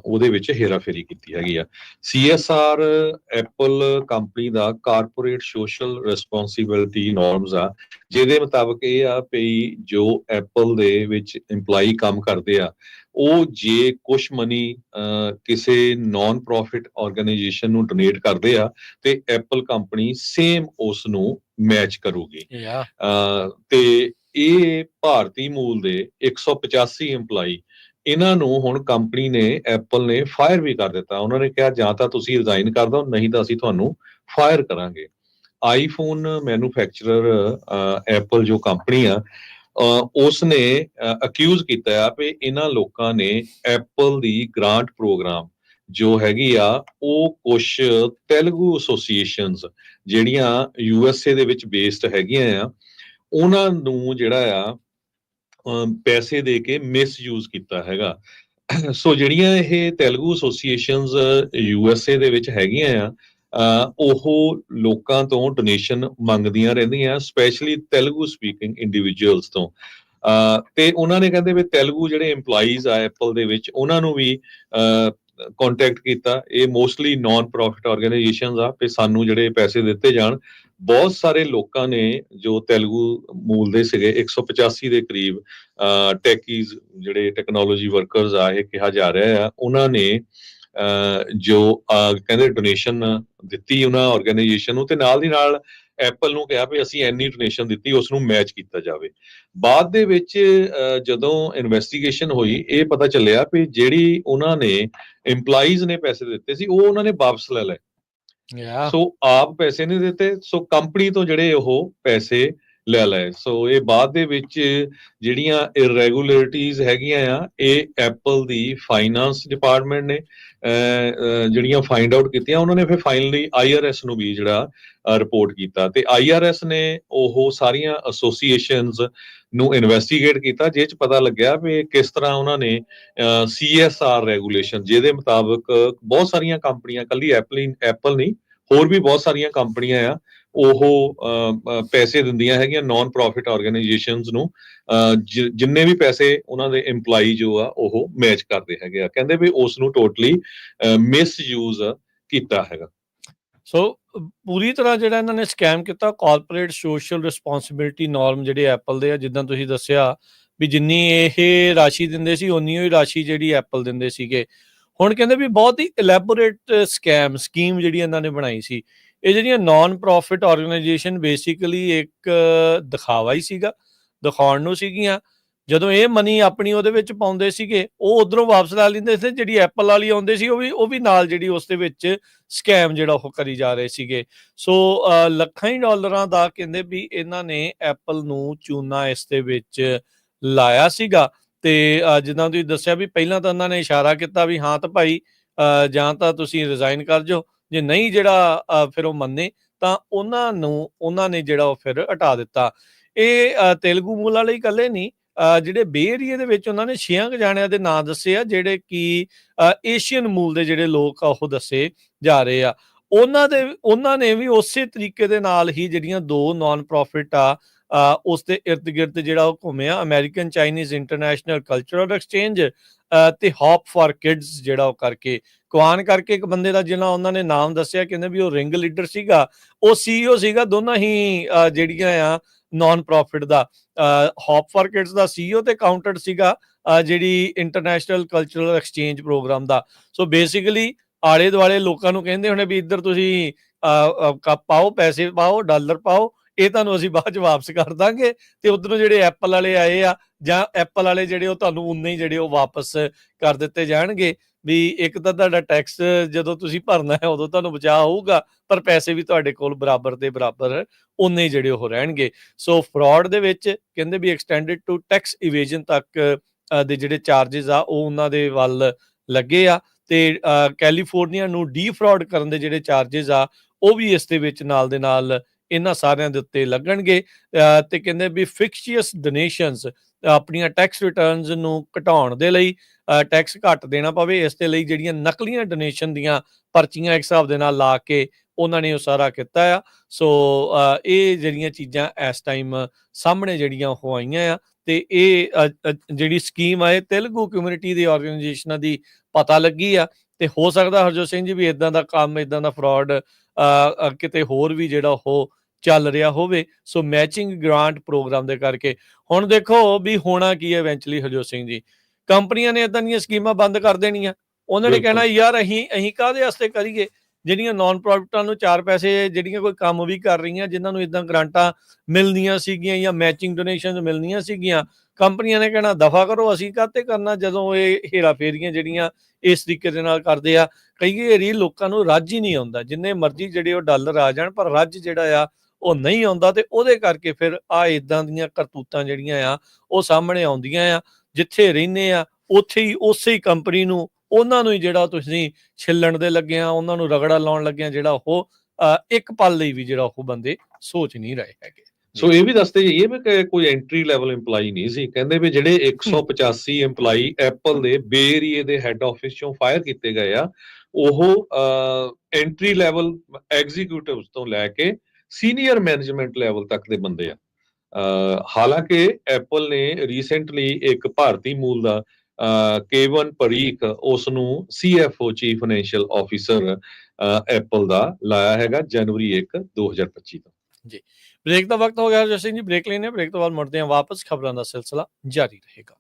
ਉਹਦੇ ਵਿੱਚ ਹੇਰਾਫੇਰੀ ਕੀਤੀ ਹੈਗੀ ਆ। CSR ਐਪਲ ਕੰਪਨੀ ਦਾ ਕਾਰਪੋਰੇਟ ਸੋਸ਼ਲ ਰਿਸਪੌਂਸਿਬਿਲਟੀ ਨਾਰਮਸ ਆ, ਜਿਹਦੇ ਮੁਤਾਬਕ ਇਹ ਆ ਵੀ ਜੋ ਐਪਲ ਦੇ ਵਿੱਚ EMPLOYEE ਕੰਮ ਕਰਦੇ ਆ, ਉਹ ਜੇ ਕੁਛ ਮਨੀ ਕਿਸੇ ਨਾਨ ਪ੍ਰੋਫਿਟ ਆਰਗੇਨਾਈਜੇਸ਼ਨ ਨੂੰ ਡੋਨੇਟ ਕਰਦੇ ਆ ਤੇ ਐਪਲ ਕੰਪਨੀ ਸੇਮ ਉਸ ਨੂੰ ਮੈਚ ਕਰੂਗੀ। ਤੇ ਇਹ ਭਾਰਤੀ ਮੂਲ ਦੇ 185 EMPLOYEE, ਇਹਨਾਂ ਨੂੰ ਹੁਣ ਕੰਪਨੀ ਨੇ, ਐਪਲ ਨੇ ਫਾਇਰ ਵੀ ਕਰ ਦਿੱਤਾ। ਉਹਨਾਂ ਨੇ ਕਿਹਾ ਜਾਂ ਤਾਂ ਤੁਸੀਂ ਰਿਜ਼ਾਈਨ ਕਰ ਦਿਓ, ਨਹੀਂ ਤਾਂ ਅਸੀਂ ਤੁਹਾਨੂੰ ਫਾਇਰ ਕਰਾਂਗੇ। ਆਈਫੋਨ ਮੈਨੂਫੈਕਚਰਰ ਐਪਲ ਜੋ ਕੰਪਨੀ ਆ, ਉਸ ਨੇ ਅਕਿਊਜ਼ ਕੀਤਾ ਆ ਵੀ ਇਹਨਾਂ ਲੋਕਾਂ ਨੇ ਐਪਲ ਦੀ ਗ੍ਰਾਂਟ ਪ੍ਰੋਗਰਾਮ ਜੋ ਹੈਗੀ ਆ, ਉਹ ਕੁਛ ਤੇਲਗੂ ਐਸੋਸੀਏਸ਼ਨਸ ਜਿਹੜੀਆਂ USA ਦੇ ਵਿੱਚ ਬੇਸਡ ਹੈਗੀਆਂ ਆ, ਉਹਨਾਂ ਨੂੰ ਜਿਹੜਾ ਆ ਪੈਸੇ ਦੇ ਕੇ ਮਿਸਯੂਜ਼ ਕੀਤਾ ਹੈਗਾ। ਸੋ ਜਿਹੜੀਆਂ ਇਹ ਤੇਲਗੂ ਐਸੋਸੀਏਸ਼ਨਸ USA ਦੇ ਵਿੱਚ ਹੈਗੀਆਂ ਆ, ਉਹ ਲੋਕਾਂ ਤੋਂ ਡੋਨੇਸ਼ਨ ਮੰਗਦੀਆਂ ਰਹਿੰਦੀਆਂ, ਸਪੈਸ਼ਲੀ ਤੇਲਗੂ ਸਪੀਕਿੰਗ ਇੰਡੀਵਿਜੂਅਲਸ ਤੋਂ। ਤੇ ਉਹਨਾਂ ਨੇ ਕਹਿੰਦੇ ਵੀ ਤੇਲਗੂ ਜਿਹੜੇ EMPLOYEES ਆ ਐਪਲ ਦੇ ਵਿੱਚ, ਉਹਨਾਂ ਨੂੰ ਵੀ ਕੰਟੈਕਟ ਕੀਤਾ। ਇਹ ਮੋਸਟਲੀ ਨਾਨ ਪ੍ਰੋਫਿਟ ਆਰਗੇਨਾਈਜੇਸ਼ਨਸ ਆ, ਵੀ ਸਾਨੂੰ ਜਿਹੜੇ ਪੈਸੇ ਦਿੱਤੇ ਜਾਣ। ਬਹੁਤ ਸਾਰੇ ਲੋਕਾਂ ਨੇ ਜੋ ਤੇਲਗੂ ਮੂਲ ਦੇ ਸੀਗੇ, 185 ਦੇ ਕਰੀਬ ਟੈਕੀਜ਼ ਜਿਹੜੇ ਟੈਕਨੋਲੋਜੀ ਵਰਕਰਸ ਆ, ਇਹ ਕਿਹਾ ਜਾ ਰਿਹਾ ਆ, ਉਹਨਾਂ ਨੇ ਜੋ ਕਹਿੰਦੇ ਡੋਨੇਸ਼ਨ ਦਿੱਤੀ ਉਹਨਾਂ ਆਰਗੇਨਾਈਜੇਸ਼ਨ ਨੂੰ, ਤੇ ਨਾਲ ਦੀ ਨਾਲ ਐਪਲ ਨੂੰ ਕਿਹਾ ਵੀ ਅਸੀਂ ਇੰਨੀ ਡੋਨੇਸ਼ਨ ਦਿੱਤੀ, ਉਸ ਨੂੰ ਮੈਚ ਕੀਤਾ ਜਾਵੇ। ਬਾਅਦ ਦੇ ਵਿੱਚ ਜਦੋਂ ਇਨਵੈਸਟੀਗੇਸ਼ਨ ਹੋਈ, ਇਹ ਪਤਾ ਚੱਲਿਆ ਵੀ ਜਿਹੜੀ ਉਹਨਾਂ ਨੇ EMPLOYEES ਨੇ ਪੈਸੇ ਦਿੱਤੇ ਸੀ, ਉਹ ਉਹਨਾਂ ਨੇ ਵਾਪਸ ਲੈ ਲਏ। ਸੋ ਆਪ ਪੈਸੇ ਨਹੀਂ ਦਿੱਤੇ, ਸੋ ਕੰਪਨੀ ਤੋਂ ਜਿਹੜੇ ਉਹ ਪੈਸੇ ਲੈ ਲਏ। ਸੋ ਇਹ ਬਾਅਦ ਦੇ ਵਿੱਚ ਜਿਹੜੀਆਂ ਇਰੈਗੂਲਰਿਟੀਜ਼ ਹੈਗੀਆਂ ਆ, ਇਹ ਐਪਲ ਦੀ ਫਾਈਨਾਂਸ ਡਿਪਾਰਟਮੈਂਟ ਨੇ ਜਿਹੜੀਆਂ ਫਾਈਂਡ ਆਊਟ ਕੀਤੀਆਂ। ਉਹਨਾਂ ਨੇ ਫਿਰ ਫਾਈਨਲੀ IRS ਨੂੰ ਵੀ ਜਿਹੜਾ ਰਿਪੋਰਟ ਕੀਤਾ, ਤੇ IRS ਨੇ ਉਹ ਸਾਰੀਆਂ ਐਸੋਸੀਏਸ਼ਨਸ ਨੂੰ ਇਨਵੈਸਟੀਗੇਟ ਕੀਤਾ, ਜਿਸ 'ਚ ਪਤਾ ਲੱਗਿਆ ਵੀ ਕਿਸ ਤਰ੍ਹਾਂ ਉਹਨਾਂ ਨੇ CSR ਰੈਗੂਲੇਸ਼ਨ, ਜਿਹਦੇ ਮੁਤਾਬਕ ਬਹੁਤ ਸਾਰੀਆਂ ਕੰਪਨੀਆਂ, ਕੱਲੀ ਐਪਲ ਨਹੀਂ, ਹੋਰ ਵੀ ਬਹੁਤ ਸਾਰੀਆਂ ਕੰਪਨੀਆਂ ਆ, ਉਹ ਪੈਸੇ ਦਿੰਦੀਆਂ ਹੈਗੀਆਂ ਨਾਨ ਪ੍ਰੋਫਿਟ ਆਰਗੇਨਾਈਜੇਸ਼ਨਸ ਨੂੰ। ਜਿੰਨੇ ਵੀ ਪੈਸੇ ਉਹਨਾਂ ਦੇ EMPLOYEE ਜੋ ਆ ਉਹ ਮੈਚ ਕਰਦੇ ਹੈਗੇ ਆ, ਕਹਿੰਦੇ ਵੀ ਉਸ ਨੂੰ ਟੋਟਲੀ ਮਿਸਯੂਜ਼ ਕੀਤਾ ਹੈਗਾ। ਸੋ ਪੂਰੀ ਤਰ੍ਹਾਂ ਜਿਹੜਾ ਇਹਨਾਂ ਨੇ ਸਕੈਮ ਕੀਤਾ। ਕਾਰਪੋਰੇਟ ਸੋਸ਼ਲ ਰਿਸਪੌਂਸਿਬਿਲਟੀ ਨਾਰਮ ਜਿਹੜੇ ਐਪਲ ਦੇ ਆ, ਜਿੱਦਾਂ ਤੁਸੀਂ ਦੱਸਿਆ ਵੀ ਜਿੰਨੀ ਇਹ ਰਾਸ਼ੀ ਦਿੰਦੇ ਸੀ, ਉਨੀ ਹੀ ਰਾਸ਼ੀ ਜਿਹੜੀ ਐਪਲ ਦਿੰਦੇ ਸੀਗੇ। ਹੁਣ ਕਹਿੰਦੇ ਵੀ ਬਹੁਤ ਹੀ ਇਲੈਬੋਰੇਟ ਸਕੀਮ ਜਿਹੜੀ ਇਹਨਾਂ ਨੇ ਬਣਾਈ ਸੀ। ਇਹ ਜਿਹੜੀਆਂ ਨਾਨ ਪ੍ਰੋਫਿਟ ਆਰਗੇਨਾਈਜੇਸ਼ਨ ਬੇਸਿਕਲੀ ਇੱਕ ਦਿਖਾਵਾ ਹੀ ਸੀਗਾ, ਦਿਖਾਉਣ ਨੂੰ ਸੀਗੀਆਂ। ਜਦੋਂ ਇਹ ਮਨੀ ਆਪਣੀ ਉਹਦੇ ਵਿੱਚ ਪਾਉਂਦੇ ਸੀਗੇ, ਉਹ ਉਧਰੋਂ ਵਾਪਸ ਲੈ ਲੈਂਦੇ ਸੀ। ਜਿਹੜੀ ਐਪਲ ਵਾਲੀ ਆਉਂਦੇ ਸੀ, ਉਹ ਵੀ ਨਾਲ ਜਿਹੜੀ ਉਸ ਦੇ ਵਿੱਚ ਸਕੈਮ ਜਿਹੜਾ ਉਹ ਕਰੀ ਜਾ ਰਹੇ ਸੀਗੇ। ਸੋ ਲੱਖਾਂ ਹੀ ਡਾਲਰਾਂ ਦਾ ਕਹਿੰਦੇ ਵੀ ਇਹਨਾਂ ਨੇ ਐਪਲ ਨੂੰ ਚੂਨਾ ਇਸ ਦੇ ਵਿੱਚ ਲਾਇਆ ਸੀਗਾ। ਤੇ ਜਿੱਦਾਂ ਤੁਸੀਂ ਦੱਸਿਆ ਵੀ ਪਹਿਲਾਂ ਤਾਂ ਉਹਨਾਂ ਨੇ ਇਸ਼ਾਰਾ ਕੀਤਾ ਵੀ ਹਾਂ ਤਾਂ ਭਾਈ ਜਾਂ ਤਾਂ ਤੁਸੀਂ ਰਿਜ਼ਾਈਨ ਕਰ ਜਾਓ, ਜੇ ਨਹੀਂ ਜਿਹੜਾ ਫਿਰ ਉਹ ਮੰਨੇ ਤਾਂ ਉਹਨਾਂ ਨੇ ਜਿਹੜਾ ਉਹ ਫਿਰ ਹਟਾ ਦਿੱਤਾ। ਇਹ ਤੇਲਗੂ ਮੂਲ ਵਾਲੇ ਇਕੱਲੇ ਨਹੀਂ, ਜਿਹੜੇ ਬੇ ਏਰੀਏ ਦੇ ਵਿੱਚ ਉਹਨਾਂ ਨੇ 6 ਜਾਣਿਆਂ ਦੇ ਨਾਂ ਦੱਸੇ ਆ, ਜਿਹੜੇ ਕਿ ਏਸ਼ੀਅਨ ਮੂਲ ਦੇ ਜਿਹੜੇ ਲੋਕ ਆ ਉਹ ਦੱਸੇ ਜਾ ਰਹੇ ਆ। ਉਹਨਾਂ ਨੇ ਵੀ ਉਸੇ ਤਰੀਕੇ ਦੇ ਨਾਲ ਹੀ ਜਿਹੜੀਆਂ 2 ਨਾਨ ਪ੍ਰੋਫਿਟ ਆ, ਉਸ ਦੇ ਇਰਦ ਗਿਰਦ ਜਿਹੜਾ ਉਹ ਘੁੰਮਿਆ, American Chinese international cultural exchange ਤੇ ਹੌਪ ਫਾਰ ਕਿਡਸ ਜਿਹੜਾ ਉਹ ਕਰਕੇ ਕੁਆਨ ਕਰਕੇ ਇੱਕ ਬੰਦੇ ਦਾ ਜਿਹਨਾਂ ਉਹਨਾਂ ਨੇ ਨਾਮ ਦੱਸਿਆ, ਕਹਿੰਦੇ ਵੀ ਉਹ ਰਿੰਗ ਲੀਡਰ ਸੀਗਾ, ਉਹ CEO ਸੀਗਾ ਦੋਨਾਂ ਹੀ ਜਿਹੜੀਆਂ ਆ ਨਾਨ ਪ੍ਰੋਫਿਟ ਦਾ। ਹੌਪ ਫਾਰ ਕਿਡਸ ਦਾ CEO ਤੇ ਕਾਊਂਟਰ ਸੀਗਾ ਜਿਹੜੀ ਇੰਟਰਨੈਸ਼ਨਲ ਕਲਚਰਲ ਐਕਸਚੇਂਜ ਪ੍ਰੋਗਰਾਮ ਦਾ। ਸੋ ਬੇਸਿਕਲੀ ਆਲੇ ਦੁਆਲੇ ਲੋਕਾਂ ਨੂੰ ਕਹਿੰਦੇ ਹੋਣੇ ਵੀ ਇੱਧਰ ਤੁਸੀਂ ਕੱਪ ਪਾਓ, ਪੈਸੇ ਪਾਓ, ਡਾਲਰ ਪਾਓ, ਇਹ ਤੁਹਾਨੂੰ ਅਸੀਂ ਬਾਅਦ ਚ ਵਾਪਸ ਕਰ ਦਾਂਗੇ। ਤੇ ਉਧਰੋਂ ਜਿਹੜੇ ਐਪਲ ਵਾਲੇ ਆਏ ਆ, ਜਾਂ ਐਪਲ ਵਾਲੇ ਜਿਹੜੇ ਉਹ ਤੁਹਾਨੂੰ ਉਨੇ ਹੀ ਜਿਹੜੇ ਉਹ ਵਾਪਸ ਕਰ ਦਿੱਤੇ ਜਾਣਗੇ। ਵੀ ਇੱਕ ਤਾਂ ਤੁਹਾਡਾ ਟੈਕਸ ਜਦੋਂ ਤੁਸੀਂ ਭਰਨਾ ਹੈ ਉਦੋਂ ਤੁਹਾਨੂੰ ਬਚਾਅ ਹੋਊਗਾ, ਪਰ ਪੈਸੇ ਵੀ ਤੁਹਾਡੇ ਕੋਲ ਬਰਾਬਰ ਦੇ ਬਰਾਬਰ ਉਨੇ ਹੀ ਜਿਹੜੇ ਉਹ ਰਹਿਣਗੇ। ਸੋ ਫਰਾਡ ਦੇ ਵਿੱਚ ਕਹਿੰਦੇ ਵੀ ਐਕਸਟੈਂਡਡ ਟੂ ਟੈਕਸ ਇਵੇਜਨ ਤੱਕ ਦੇ ਜਿਹੜੇ ਚਾਰजेस ਆ ਉਹ ਉਹਨਾਂ ਦੇ ਵੱਲ ਲੱਗੇ ਆ। ਤੇ ਕੈਲੀਫੋਰਨੀਆ ਨੂੰ ਡੀਫਰਾਡ ਕਰਨ ਦੇ ਜਿਹੜੇ ਚਾਰजेस ਆ ਉਹ ਵੀ ਇਸ ਦੇ ਵਿੱਚ ਨਾਲ ਦੇ ਨਾਲ ਇਹਨਾਂ ਸਾਰਿਆਂ ਦੇ ਉੱਤੇ ਲੱਗਣਗੇ। ਤੇ ਕਹਿੰਦੇ ਵੀ ਫਿਕਸ਼ੀਅਸ ਡੋਨੇਸ਼ਨਸ, ਆਪਣੀਆਂ ਟੈਕਸ ਰਿਟਰਨਸ ਨੂੰ ਘਟਾਉਣ ਦੇ ਲਈ, ਟੈਕਸ ਘੱਟ ਦੇਣਾ ਪਵੇ, ਇਸ ਦੇ ਲਈ ਜਿਹੜੀਆਂ ਨਕਲੀਆਂ ਡੋਨੇਸ਼ਨ ਦੀਆਂ ਪਰਚੀਆਂ ਇੱਕ ਹਿਸਾਬ ਦੇ ਨਾਲ ਲਾ ਕੇ ਉਹਨਾਂ ਨੇ ਉਹ ਸਾਰਾ ਕੀਤਾ ਆ। ਸੋ ਇਹ ਜਿਹੜੀਆਂ ਚੀਜ਼ਾਂ ਇਸ ਟਾਈਮ ਸਾਹਮਣੇ ਜਿਹੜੀਆਂ ਉਹ ਆਈਆਂ ਆ, ਤੇ ਇਹ ਜਿਹੜੀ ਸਕੀਮ ਆ ਇਹ ਤੇਲਗੂ ਕਮਿਊਨਿਟੀ ਦੀ ਆਰਗੇਨਾਈਜੇਸ਼ਨਾਂ ਦੀ ਪਤਾ ਲੱਗੀ ਆ, ਤੇ ਹੋ ਸਕਦਾ ਹਰਜੋਤ ਸਿੰਘ ਜੀ ਵੀ ਇਦਾਂ ਦਾ ਕੰਮ, ਇਦਾਂ ਦਾ ਫਰਾਡ ਕਿਤੇ ਹੋਰ ਵੀ ਜਿਹੜਾ ਉਹ ਚੱਲ ਰਿਹਾ ਹੋਵੇ। ਸੋ ਮੈਚਿੰਗ ਗ੍ਰਾਂਟ ਪ੍ਰੋਗਰਾਮ ਦੇ ਕਰਕੇ ਹੁਣ ਦੇਖੋ ਵੀ ਹੋਣਾ ਕੀ ਹੈ ਇਵੈਂਚੁਅਲੀ ਹਰਜੋਤ ਸਿੰਘ ਜੀ, ਕੰਪਨੀਆਂ ਨੇ ਇਦਾਂ ਦੀਆਂ ਸਕੀਮਾਂ ਬੰਦ ਕਰ ਦੇਣੀਆਂ। ਉਹਨਾਂ ਨੇ ਕਹਿਣਾ ਯਾਰ ਅਸੀਂ ਕਾਹਦੇ ਵਾਸਤੇ ਕਰੀਏ, ਜਿਹੜੀਆਂ ਨਾਨ ਪ੍ਰੋਫਿਟਾਂ ਨੂੰ 4 ਪੈਸੇ, ਜਿਹੜੀਆਂ ਕੋਈ ਕੰਮ ਵੀ ਕਰ ਰਹੀਆਂ, ਜਿਨ੍ਹਾਂ ਨੂੰ ਇਦਾਂ ਗ੍ਰਾਂਟਾਂ ਮਿਲਦੀਆਂ ਸੀਗੀਆਂ ਜਾਂ ਮੈਚਿੰਗ ਡੋਨੇਸ਼ਨ ਮਿਲਣੀਆਂ ਸੀਗੀਆਂ, ਕੰਪਨੀਆਂ ਨੇ ਕਹਿਣਾ ਦਫਾ ਕਰੋ, ਅਸੀਂ ਕਾਹਤੇ ਕਰਨਾ। ਜਦੋਂ ਇਹ ਹੇਰਾ ਫੇਰੀਆਂ ਜਿਹੜੀਆਂ ਇਸ ਤਰੀਕੇ ਦੇ ਨਾਲ ਕਰਦੇ ਆ, ਕਈ ਵਾਰੀ ਲੋਕਾਂ ਨੂੰ ਰੱਜ ਹੀ ਨਹੀਂ ਆਉਂਦਾ, ਜਿੰਨੇ ਮਰਜ਼ੀ ਜਿਹੜੇ ਉਹ ਡਾਲਰ ਆ ਜਾਣ, ਪਰ ਰੱਜ ਜਿਹੜਾ ਆ ਉਹ ਨਹੀਂ ਆਉਂਦਾ, ਤੇ ਉਹਦੇ ਕਰਕੇ ਫਿਰ ਆ ਇਦਾਂ ਦੀਆਂ ਕਰਤੂਤਾਂ ਜਿਹੜੀਆਂ ਆ ਉਹ ਸਾਹਮਣੇ ਆਉਂਦੀਆਂ ਆ। ਜਿੱਥੇ ਰਹਿੰਦੇ ਆ ਉੱਥੇ ਹੀ ਉਸੇ ਹੀ ਕੰਪਨੀ ਨੂੰ, ਉਹਨਾਂ ਨੂੰ ਹੀ ਜਿਹੜਾ ਤੁਸੀਂ ਛਿੱਲਣ ਦੇ ਲੱਗੇ ਆ, ਉਹਨਾਂ ਨੂੰ ਰਗੜਾ ਲਾਉਣ ਲੱਗਿਆ, ਜਿਹੜਾ ਉਹ ਇੱਕ ਪਲ ਲਈ ਵੀ ਜਿਹੜਾ ਉਹ ਬੰਦੇ ਸੋਚ ਨਹੀਂ ਰਹੇ ਹੈਗੇ। ਸੋ ਇਹ ਵੀ ਦੱਸਦੇ ਜਾਈਏ ਵੀ ਕੋਈ ਐਂਟਰੀ ਲੈਵਲ EMPLOYE ਨਹੀਂ ਸੀ, ਕਹਿੰਦੇ ਵੀ ਜਿਹੜੇ 185 EMPLOYE ਐਪਲ ਦੇ ਬੇ ਏਰੀਏ ਦੇ ਹੈੱਡ ਆਫਿਸ ਚੋਂ ਫਾਇਰ ਕੀਤੇ ਗਏ ਆ, ਉਹ ਐਂਟਰੀ ਲੈਵਲ ਐਗਜ਼ੀਕਿਊਟਿਵਸ ਤੋਂ ਲੈ ਕੇ ਸੀਨੀਅਰ ਮੈਨੇਜਮੈਂਟ ਲੈਵਲ ਤੱਕ ਦੇ ਬੰਦੇ ਆ। ਹਾਲਾਂਕਿ ਐਪਲ ਨੇ ਰੀਸੈਂਟਲੀ ਇੱਕ ਭਾਰਤੀ ਮੂਲ ਦਾ ਕੇਵਨ ਪਰੀਖ ਉਸ ਨੂੰ CFO chief financial officer Apple ਦਾ ਲਾਇਆ ਹੈਗਾ ਜਨਵਰੀ 1, 2025 ਤੋਂ। ਜੀ, ਬ੍ਰੇਕ ਦਾ ਵਕਤ ਹੋ ਗਿਆ ਹਰਜੋਤ ਸਿੰਘ ਜੀ, ਬ੍ਰੇਕ ਲੈਣੇ, ਬ੍ਰੇਕ ਤੋਂ ਬਾਅਦ ਮੁੜਦੇ ਹਾਂ ਵਾਪਸ, ਖਬਰਾਂ ਦਾ ਸਿਲਸਿਲਾ ਜਾਰੀ ਰਹੇਗਾ।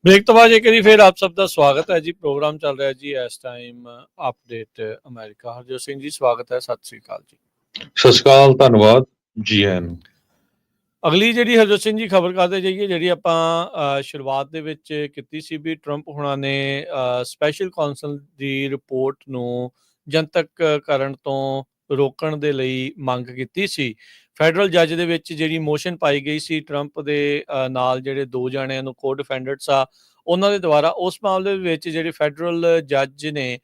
ब्रेक तो बाद एक बारी फिर आप सबका स्वागत है जी। प्रोग्राम चल रहा है जी इस time update America. Harjot Singh ji स्वागत है, सत श्री अकाल जी। ਸਤਿ ਸ਼੍ਰੀ ਅਕਾਲ, ਧੰਨਵਾਦ ਜੀ ਆਇਆਂ ਨੂੰ। ਅਗਲੀ ਜਿਹੜੀ ਹਰਜੋਤ ਸਿੰਘ ਜੀ ਖਬਰ ਕਰਦੇ ਜਾਈਏ, ਜਿਹੜੀ ਆਪਾਂ ਸ਼ੁਰੂਆਤ ਦੇ ਵਿੱਚ ਕੀਤੀ ਸੀ ਵੀ ਟਰੰਪ ਹੁਣਾਂ ਨੇ ਸਪੈਸ਼ਲ ਕੌਂਸਲ ਦੀ ਰਿਪੋਰਟ ਨੂੰ ਜਨਤਕ ਕਰਨ ਤੋਂ ਰੋਕਣ ਦੇ ਲਈ ਮੰਗ ਕੀਤੀ ਸੀ। ਫੈਡਰਲ ਜੱਜ ਦੇ ਵਿੱਚ ਜਿਹੜੀ ਮੋਸ਼ਨ ਪਾਈ ਗਈ ਸੀ ਟਰੰਪ ਦੇ ਨਾਲ ਜਿਹੜੇ ਦੋ ਜਣਿਆਂ ਨੂੰ ਕੋ ਡਿਫੈਂਡਰਟਸ ਆ ਉਹਨਾਂ ਦੇ ਦੁਆਰਾ, ਉਸ ਮਾਮਲੇ ਵਿੱਚ ਜਿਹੜੇ ਫੈਡਰਲ ਜੱਜ ਨੇ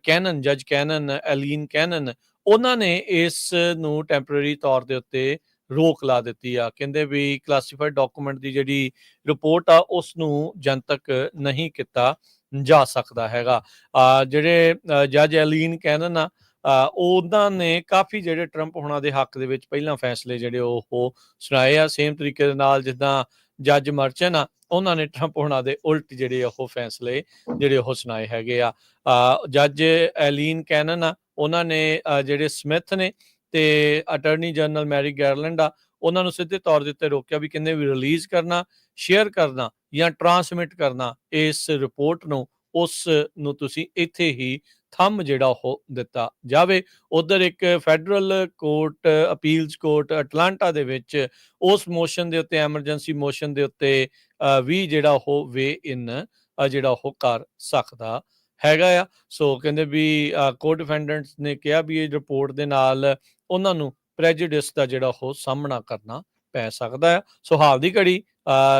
ਕੈਨਨ, ਜੱਜ ਕੈਨਨ, ਐਲੀਨ ਕੈਨਨ, ਉਹਨਾਂ ਨੇ ਇਸ ਨੂੰ ਟੈਂਪਰੇਰੀ ਤੌਰ ਦੇ ਉੱਤੇ ਰੋਕ ਲਾ ਦਿੱਤੀ ਆ। ਕਹਿੰਦੇ ਵੀ ਕਲਾਸੀਫਾਈਡ ਡਾਕੂਮੈਂਟ ਦੀ ਜਿਹੜੀ ਰਿਪੋਰਟ ਆ ਉਸ ਨੂੰ ਜਨਤਕ ਨਹੀਂ ਕੀਤਾ ਜਾ ਸਕਦਾ ਹੈਗਾ। ਜਿਹੜੇ ਜੱਜ ਐਲੀਨ ਕੈਨਨ ਆ ਉਹਨਾਂ ਨੇ ਕਾਫੀ ਜਿਹੜੇ ਟਰੰਪ ਹੁਣਾਂ ਦੇ ਹੱਕ ਦੇ ਵਿੱਚ ਪਹਿਲਾਂ ਫੈਸਲੇ ਜਿਹੜੇ ਉਹ ਸੁਣਾਏ ਆ। ਸੇਮ ਤਰੀਕੇ ਦੇ ਨਾਲ ਜਿੱਦਾਂ ਜੱਜ ਮਰਚਨ ਆ ਉਹਨਾਂ ਨੇ ਟਰੰਪ ਹੁਣਾਂ ਦੇ ਉਲਟ ਜਿਹੜੇ ਉਹ ਫੈਸਲੇ ਜਿਹੜੇ ਉਹ ਸੁਣਾਏ ਹੈਗੇ ਆ। ਜੱਜ ਐਲੀਨ ਕੈਨਨ ਆ ਉਹਨਾਂ ਨੇ ਜਿਹੜੇ ਸਮਿਥ ਨੇ ਤੇ ਅਟਰਨੀ ਜਨਰਲ ਮੈਰੀ ਗੈਰਲੈਂਡ ਆ ਉਹਨਾਂ ਨੂੰ ਸਿੱਧੇ ਤੌਰ ਦੇ ਉੱਤੇ ਰੋਕਿਆ ਵੀ ਕਹਿੰਦੇ ਵੀ ਰਿਲੀਜ਼ ਕਰਨਾ, ਸ਼ੇਅਰ ਕਰਨਾ ਜਾਂ ਟਰਾਂਸਮਿਟ ਕਰਨਾ ਇਸ ਰਿਪੋਰਟ ਨੂੰ, ਉਸ ਨੂੰ ਤੁਸੀਂ ਇੱਥੇ ਹੀ ਥੰਮ ਜਿਹੜਾ ਉਹ ਦਿੱਤਾ ਜਾਵੇ। ਉਧਰ ਇੱਕ federal court, appeals court Atlanta ਦੇ ਵਿੱਚ ਉਸ ਮੋਸ਼ਨ ਦੇ ਉੱਤੇ, ਐਮਰਜੈਂਸੀ ਮੋਸ਼ਨ ਦੇ ਉੱਤੇ ਵੀ ਜਿਹੜਾ ਉਹ ਵੇ ਇਨ ਜਿਹੜਾ ਉਹ ਕਰ ਸਕਦਾ ਹੈਗਾ ਆ। ਸੋ ਕਹਿੰਦੇ ਵੀ ਕੋ ਡਿਫੈਂਡੈਂਟਸ ਨੇ ਕਿਹਾ ਵੀ ਇਹ ਰਿਪੋਰਟ ਦੇ ਨਾਲ ਉਹਨਾਂ ਨੂੰ ਪ੍ਰੈਜੁਡਿਸ ਦਾ ਜਿਹੜਾ ਉਹ ਸਾਹਮਣਾ ਕਰਨਾ ਪੈ ਸਕਦਾ ਆ। ਸੋ ਹਾਲ ਦੀ ਘੜੀ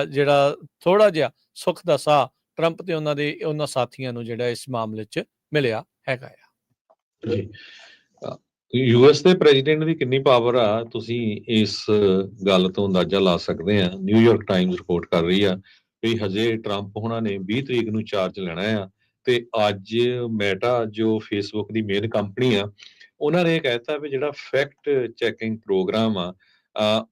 ਜਿਹੜਾ ਥੋੜਾ ਜਿਹਾ ਸੁੱਖ ਦਾ ਸਾਹ ਟਰੰਪ ਤੇ ਉਹਨਾਂ ਸਾਥੀਆਂ ਨੂੰ ਜਿਹੜਾ ਇਸ ਮਾਮਲੇ 'ਚ ਮਿਲਿਆ ਹੈਗਾ ਆ ਜੀ। ਯੂਐਸ ਦੇ ਪ੍ਰੈਜ਼ੀਡੈਂਟ ਦੀ ਕਿੰਨੀ ਪਾਵਰ ਆ ਤੁਸੀਂ ਇਸ ਗੱਲ ਤੋਂ ਅੰਦਾਜ਼ਾ ਲਾ ਸਕਦੇ ਆ। ਨਿਊਯਾਰਕ ਟਾਈਮਜ਼ ਰਿਪੋਰਟ ਕਰ ਰਹੀ ਆ ਵੀ ਹਜੇ ਟਰੰਪ ਹੁਣਾਂ ਨੇ 20 ਤਰੀਕ ਨੂੰ ਚਾਰਜ ਲੈਣਾ ਆ ਤੇ ਅੱਜ ਮੈਟਾ ਜੋ ਫੇਸਬੁੱਕ ਦੀ ਮੇਨ ਕੰਪਨੀ ਆ ਉਹਨਾਂ ਨੇ ਕਹਿਤਾ ਵੀ ਜਿਹੜਾ ਫੈਕਟ ਚੈਕਿੰਗ ਪ੍ਰੋਗਰਾਮ ਆ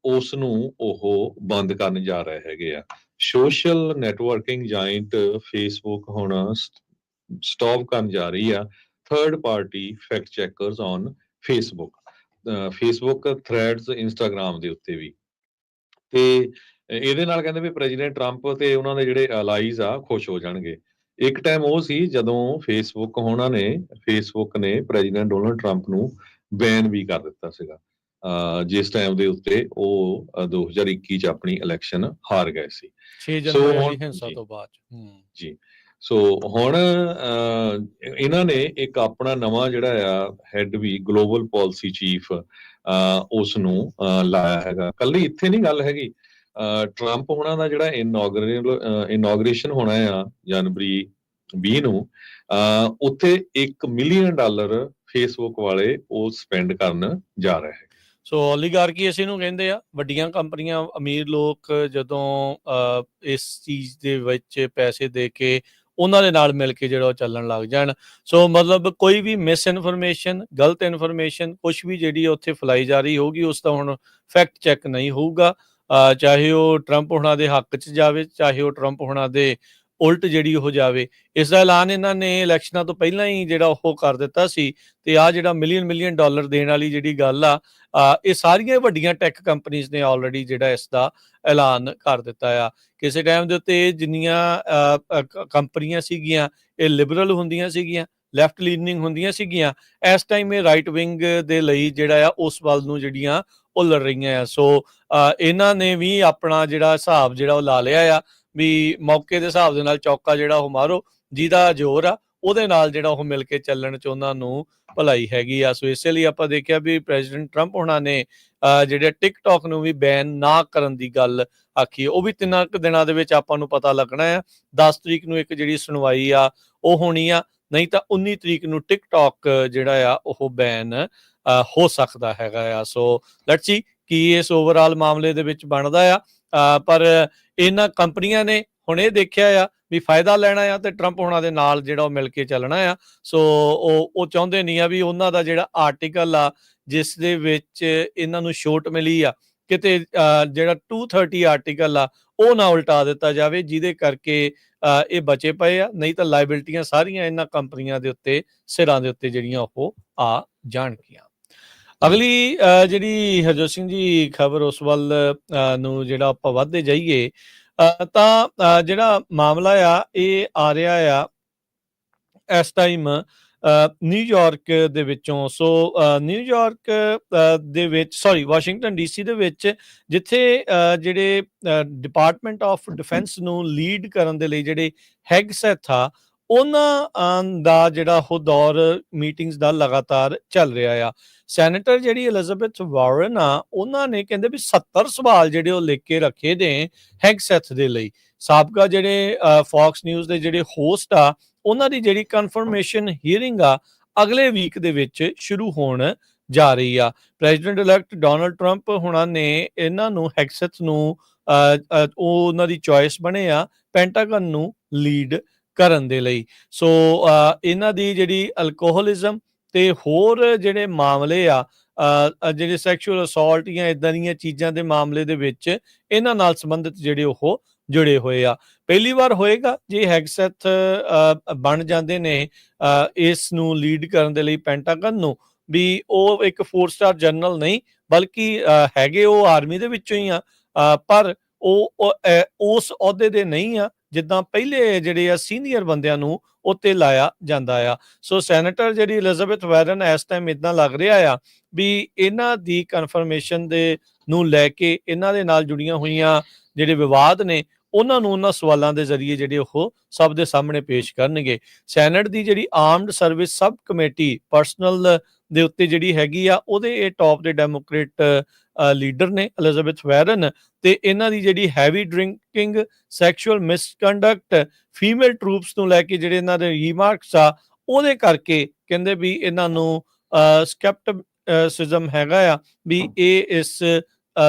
ਉਸ ਨੂੰ ਉਹ ਬੰਦ ਕਰਨ ਜਾ ਰਹੇ ਹੈਗੇ ਆ। ਸੋਸ਼ਲ ਨੈਟਵਰਕਿੰਗ ਜਾਇੰਟ ਫੇਸਬੁੱਕ ਹੁਣ ਸਟਾਪ ਕਰਨ ਜਾ ਰਹੀ ਆ third party fact checkers on Facebook Threads Instagram ਦੇ ਉੱਤੇ ਵੀ। ਤੇ ਇਹਦੇ ਨਾਲ ਕਹਿੰਦੇ ਵੀ ਪ੍ਰੈਜ਼ੀਡੈਂਟ ਟਰੰਪ ਤੇ ਉਹਨਾਂ ਦੇ ਜਿਹੜੇ ਅਲਾਈਜ਼ ਆ ਖੁਸ਼ ਹੋ ਜਾਣਗੇ। ਇੱਕ ਟਾਈਮ ਉਹ ਸੀ ਜਦੋਂ ਫੇਸਬੁੱਕ ਨੇ ਪ੍ਰੈਜ਼ੀਡੈਂਟ ਡੋਨਲਡ ਟਰੰਪ ਨੂੰ ਬੈਨ ਵੀ ਕਰ ਦਿੱਤਾ ਸੀਗਾ। ਜਿਸ ਟਾਈਮ ਦੇ ਉੱਤੇ ਉਹ 2021 ਚ ਆਪਣੀ ਇਲੈਕਸ਼ਨ ਹਾਰ ਗਏ ਸੀ। 6 ਸੋ ਜਨਵਰੀ ਹੁਣ ਵਾਲੀ ਹਿੰਸਾ ਜੀ ਤੋਂ ਬਾਅਦ ਜੀ ਸੋ ਹੁਣ ਇਹਨਾਂ ਨੇ ਇੱਕ ਆਪਣਾ ਨਵਾਂ ਜਿਹੜਾ ਆ ਹੈਡ ਵੀ ਗਲੋਬਲ ਪਾਲਿਸੀ ਚੀਫ ਉਸ ਨੂੰ ਲਾਇਆ ਹੈਗਾ। ਕੱਲੀ ਇੱਥੇ ਨਹੀਂ ਗੱਲ ਹੈਗੀ, ਟਰੰਪ ਹੋਣਾ ਦਾ ਜਿਹੜਾ ਇਨੋਗ੍ਰੇਸ਼ਨ ਹੋਣਾ ਆ ਜਨਵਰੀ 20 ਨੂੰ, ਉੱਥੇ $1 ਮਿਲੀਅਨ ਫੇਸਬੁੱਕ ਵਾਲੇ ਉਹ ਸਪੈਂਡ ਕਰਨ ਜਾ ਰਹੇ ਹੈ। ਸੋ ਓਲੀਗਾਰਕੀ ਇਸ ਨੂੰ ਕਹਿੰਦੇ ਆ। ਵੱਡੀਆਂ ਕੰਪਨੀਆਂ, ਅਮੀਰ ਲੋਕ ਜਦੋਂ ਇਸ ਚੀਜ਼ ਦੇ ਵਿੱਚ ਪੈਸੇ ਦੇ ਕੇ ਉਹਨਾਂ ਦੇ ਨਾਲ ਮਿਲ ਕੇ ਜਿਹੜਾ ਉਹ ਚੱਲਣ ਲੱਗ ਜਾਣ। ਸੋ ਮਤਲਬ ਕੋਈ ਵੀ ਮਿਸ ਇਨਫੋਰਮੇਸ਼ਨ, ਗਲਤ ਇਨਫੋਰਮੇਸ਼ਨ ਕੁਛ ਵੀ ਜਿਹੜੀ ਉੱਥੇ ਫੈਲਾਈ ਜਾ ਰਹੀ ਹੋਊਗੀ, ਉਸ ਦਾ ਹੁਣ ਫੈਕਟ ਚੈੱਕ ਨਹੀਂ ਹੋਊਗਾ। ਚਾਹੇ ਉਹ ਟਰੰਪ ਹੋਣਾ ਦੇ ਹੱਕ 'ਚ ਜਾਵੇ, ਚਾਹੇ ਉਹ ਟਰੰਪ ਹੋਣਾ ਦੇ ਉਲਟ ਜਿਹੜੀ ਉਹ ਜਾਵੇ। ਇਸ ਦਾ ਐਲਾਨ ਇਹਨਾਂ ਨੇ ਇਲੈਕਸ਼ਨਾਂ ਤੋਂ ਪਹਿਲਾਂ ਹੀ ਜਿਹੜਾ ਉਹ ਕਰ ਦਿੱਤਾ ਸੀ। ਤੇ ਆਹ ਜਿਹੜਾ ਮਿਲੀਅਨ ਡਾਲਰ ਦੇਣ ਵਾਲੀ ਜਿਹੜੀ ਗੱਲ ਆ, ਇਹ ਸਾਰੀਆਂ ਵੱਡੀਆਂ ਟੈਕ ਕੰਪਨੀਜ਼ ਨੇ ਆਲਰੇਡੀ ਜਿਹੜਾ ਇਸ ਦਾ ਐਲਾਨ ਕਰ ਦਿੱਤਾ ਆ। ਕਿਸੇ ਟਾਈਮ ਦੇ ਉੱਤੇ ਜਿੰਨੀਆਂ ਕੰਪਨੀਆਂ ਸੀਗੀਆਂ ਇਹ ਲਿਬਰਲ ਹੁੰਦੀਆਂ ਸੀਗੀਆਂ, ਲੈਫਟ ਲੀਨਿੰਗ ਹੁੰਦੀਆਂ ਸੀਗੀਆਂ, ਇਸ ਟਾਈਮ ਇਹ ਰਾਈਟ ਵਿੰਗ ਦੇ ਲਈ ਜਿਹੜਾ ਆ ਉਸ ਵੱਲ ਨੂੰ ਜਿਹੜੀਆਂ ਉਹ ਲੜ ਰਹੀਆਂ ਆ। ਸੋ ਇਹਨਾਂ ਨੇ ਵੀ ਆਪਣਾ ਜਿਹੜਾ ਹਿਸਾਬ ਜਿਹੜਾ ਉਹ ਲਾ ਲਿਆ ਆ ਵੀ ਮੌਕੇ ਦੇ ਹਿਸਾਬ ਦੇ ਨਾਲ ਚੌਕਾ ਜਿਹੜਾ ਉਹ ਮਾਰੋ, ਜਿਹਦਾ ਜ਼ੋਰ ਆ ਉਹਦੇ ਨਾਲ ਜਿਹੜਾ ਉਹ ਮਿਲ ਕੇ ਚੱਲਣ 'ਚ ਉਹਨਾਂ ਨੂੰ ਭਲਾਈ ਹੈਗੀ ਆ। ਸੋ ਇਸੇ ਲਈ ਆਪਾਂ ਦੇਖਿਆ ਵੀ ਪ੍ਰੈਜ਼ੀਡੈਂਟ ਟਰੰਪ ਹੋਣਾ ਨੇ ਜਿਹੜੇ ਟਿਕਟੌਕ ਨੂੰ ਵੀ ਬੈਨ ਨਾ ਕਰਨ ਦੀ ਗੱਲ ਆਖੀ। ਉਹ ਵੀ 3 ਦਿਨਾਂ ਦੇ ਵਿੱਚ ਆਪਾਂ ਨੂੰ ਪਤਾ ਲੱਗਣਾ ਆ। 10 ਤਰੀਕ ਨੂੰ ਇੱਕ ਜਿਹੜੀ ਸੁਣਵਾਈ ਆ ਉਹ ਹੋਣੀ ਆ, ਨਹੀਂ ਤਾਂ 19 ਤਰੀਕ ਨੂੰ ਟਿਕਟੌਕ ਜਿਹੜਾ ਆ ਉਹ ਬੈਨ ਹੋ ਸਕਦਾ ਹੈਗਾ ਆ। ਸੋ ਲੈਟਸ ਸੀ ਕੀ ਇਸ ਓਵਰਆਲ ਮਾਮਲੇ ਦੇ ਵਿੱਚ ਬਣਦਾ ਆ। ਪਰ ਇਹਨਾਂ ਕੰਪਨੀਆਂ ਨੇ ਹੁਣ ਇਹ ਦੇਖਿਆ ਆ ਵੀ ਫਾਇਦਾ ਲੈਣਾ ਆ ਤੇ ਟਰੰਪ ਹੋਣਾ ਦੇ ਨਾਲ ਜਿਹੜਾ ਉਹ ਮਿਲ ਕੇ ਚੱਲਣਾ ਆ। ਸੋ ਉਹ ਚਾਹੁੰਦੇ ਨਹੀਂ ਆ ਵੀ ਉਹਨਾਂ ਦਾ ਜਿਹੜਾ ਆਰਟੀਕਲ ਆ ਜਿਸ ਦੇ ਵਿੱਚ ਇਹਨਾਂ ਨੂੰ ਛੋਟ ਮਿਲੀ ਆ, ਕਿਤੇ ਜਿਹੜਾ 230 ਆਰਟੀਕਲ ਆ ਉਹ ਨਾ ਉਲਟਾ ਦਿੱਤਾ ਜਾਵੇ, ਜਿਹਦੇ ਕਰਕੇ ਇਹ ਬਚੇ ਪਏ ਆ। ਨਹੀਂ ਤਾਂ ਲਾਇਬਿਲਟੀਆਂ ਸਾਰੀਆਂ ਇਹਨਾਂ ਕੰਪਨੀਆਂ ਦੇ ਉੱਤੇ, ਸਿਰਾਂ ਦੇ ਉੱਤੇ ਜਿਹੜੀਆਂ ਉਹ ਆ ਜਾਣਗੀਆਂ। ਅਗਲੀ ਜਿਹੜੀ ਹਰਜੋਤ ਸਿੰਘ ਜੀ ਖਬਰ ਉਸ ਵੱਲ ਨੂੰ ਜਿਹੜਾ ਆਪਾਂ ਵੱਧਦੇ ਜਾਈਏ ਤਾਂ ਜਿਹੜਾ ਮਾਮਲਾ ਆ ਇਹ ਆ ਰਿਹਾ ਆ ਇਸ ਟਾਈਮ ਨਿਊਯਾਰਕ ਦੇ ਵਿੱਚੋਂ। ਸੋ ਨਿਊਯਾਰਕ ਦੇ ਵਿੱਚ ਵਾਸ਼ਿੰਗਟਨ DC ਦੇ ਵਿੱਚ, ਜਿੱਥੇ ਜਿਹੜੇ ਡਿਪਾਰਟਮੈਂਟ ਆਫ ਡਿਫੈਂਸ ਨੂੰ ਲੀਡ ਕਰਨ ਦੇ ਲਈ ਜਿਹੜੇ ਹੈਗਸੈਥ ਆ ਉਹਨਾਂ ਦਾ ਜਿਹੜਾ ਉਹ ਦੌਰ ਮੀਟਿੰਗਸ ਦਾ ਲਗਾਤਾਰ ਚੱਲ ਰਿਹਾ ਆ। ਸੈਨੇਟਰ ਜਿਹੜੀ ਐਲਿਜ਼ਾਬੈਥ ਵਾਰਨ ਆ, ਉਹਨਾਂ ਨੇ ਕਹਿੰਦੇ ਵੀ 70 ਸਵਾਲ ਜਿਹੜੇ ਉਹ ਲਿਖ ਕੇ ਰੱਖੇ ਨੇ ਹੈਗਸੈਥ ਦੇ ਲਈ। ਸਾਬਕਾ ਜਿਹੜੇ ਫੌਕਸ ਨਿਊਜ਼ ਦੇ ਜਿਹੜੇ ਹੋਸਟ ਆ, ਉਹਨਾਂ ਦੀ ਜਿਹੜੀ ਕਨਫਰਮੇਸ਼ਨ ਹੀਅਰਿੰਗ ਆ ਅਗਲੇ ਵੀਕ ਦੇ ਵਿੱਚ ਸ਼ੁਰੂ ਹੋਣ ਜਾ ਰਹੀ ਆ। ਪ੍ਰੈਜ਼ੀਡੈਂਟ ਇਲੈਕਟ ਡੋਨਲਡ ਟਰੰਪ ਹੁਣਾਂ ਨੇ ਇਹਨਾਂ ਨੂੰ ਹੈਗਸੈਥ ਨੂੰ ਉਹ ਉਹਨਾਂ ਦੀ ਚੋਇਸ ਬਣੇ ਆ ਪੈਂਟਾਗਨ ਨੂੰ ਲੀਡ ਕਰਨ ਦੇ ਲਈ। ਸੋ ਇਹਨਾਂ ਦੀ ਜਿਹੜੀ ਅਲਕੋਹਲਿਜ਼ਮ ਤੇ ਹੋਰ ਜਿਹੜੇ ਮਾਮਲੇ ਆ, ਜਿਹੜੇ ਸੈਕਸ਼ੂਅਲ ਅਸੌਲਟ ਜਾਂ ਇਦਾਂ ਦੀਆਂ ਚੀਜ਼ਾਂ ਦੇ ਮਾਮਲੇ ਦੇ ਵਿੱਚ ਇਹਨਾਂ ਨਾਲ ਸੰਬੰਧਿਤ ਜਿਹੜੇ ਉਹ ਜੁੜੇ ਹੋਏ ਆ। ਪਹਿਲੀ ਵਾਰ ਹੋਏਗਾ ਜੇ ਹੈਗਸੈਥ ਬਣ ਜਾਂਦੇ ਨੇ ਇਸ ਨੂੰ ਲੀਡ ਕਰਨ ਦੇ ਲਈ ਪੈਂਟਾਗਨ ਨੂੰ, ਵੀ ਉਹ ਇੱਕ 4 ਸਟਾਰ ਜਨਰਲ ਨਹੀਂ ਬਲਕਿ ਹੈਗੇ ਉਹ ਆਰਮੀ ਦੇ ਵਿੱਚੋਂ ਹੀ ਆ, ਪਰ ਉਹ ਉਸ ਅਹੁਦੇ ਦੇ ਨਹੀਂ ਆ ਜਿੱਦਾਂ ਪਹਿਲੇ ਜਿਹੜੇ ਆ ਸੀਨੀਅਰ ਬੰਦਿਆਂ ਨੂੰ ਉੱਤੇ ਲਾਇਆ ਜਾਂਦਾ ਆ। ਸੋ ਸੈਨੇਟਰ ਜਿਹੜੀ ਐਲਿਜ਼ਾਬੈਥ ਵਾਰਨ ਇਸ ਟਾਈਮ ਇਦਾਂ ਲੱਗ ਰਿਹਾ ਆ ਵੀ ਇਹਨਾਂ ਦੀ ਕਨਫਰਮੇਸ਼ਨ ਦੇ ਨੂੰ ਲੈ ਕੇ ਇਹਨਾਂ ਦੇ ਨਾਲ ਜੁੜੀਆਂ ਹੋਈਆਂ ਜਿਹੜੇ ਵਿਵਾਦ ਨੇ ਉਹਨਾਂ ਨੂੰ ਉਹਨਾਂ ਸਵਾਲਾਂ ਦੇ ਜ਼ਰੀਏ ਜਿਹੜੇ ਉਹ ਸਭ ਦੇ ਸਾਹਮਣੇ ਪੇਸ਼ ਕਰਨਗੇ। ਸੈਨੇਟ ਦੀ ਜਿਹੜੀ armed service sub committee personal ਦੇ ਉੱਤੇ ਜਿਹੜੀ ਹੈਗੀ ਆ, ਉਹਦੇ ਇਹ ਟੌਪ ਦੇ ਡੈਮੋਕ੍ਰੇਟ ਲੀਡਰ ਨੇ ਐਲਿਜ਼ਾਬੈਥ ਵਾਰਨ, ਤੇ ਇਹਨਾਂ ਦੀ ਜਿਹੜੀ heavy drinking, sexual misconduct, female troops ਨੂੰ ਲੈ ਕੇ ਜਿਹੜੇ ਇਹਨਾਂ ਦੇ ਰੀਮਾਰਕਸ ਆ, ਉਹਦੇ ਕਰਕੇ ਕਹਿੰਦੇ ਵੀ ਇਹਨਾਂ ਨੂੰ ਸਕੈਪਟਿਸਿਜ਼ਮ ਹੈਗਾ ਆ ਵੀ ਇਹ ਇਸ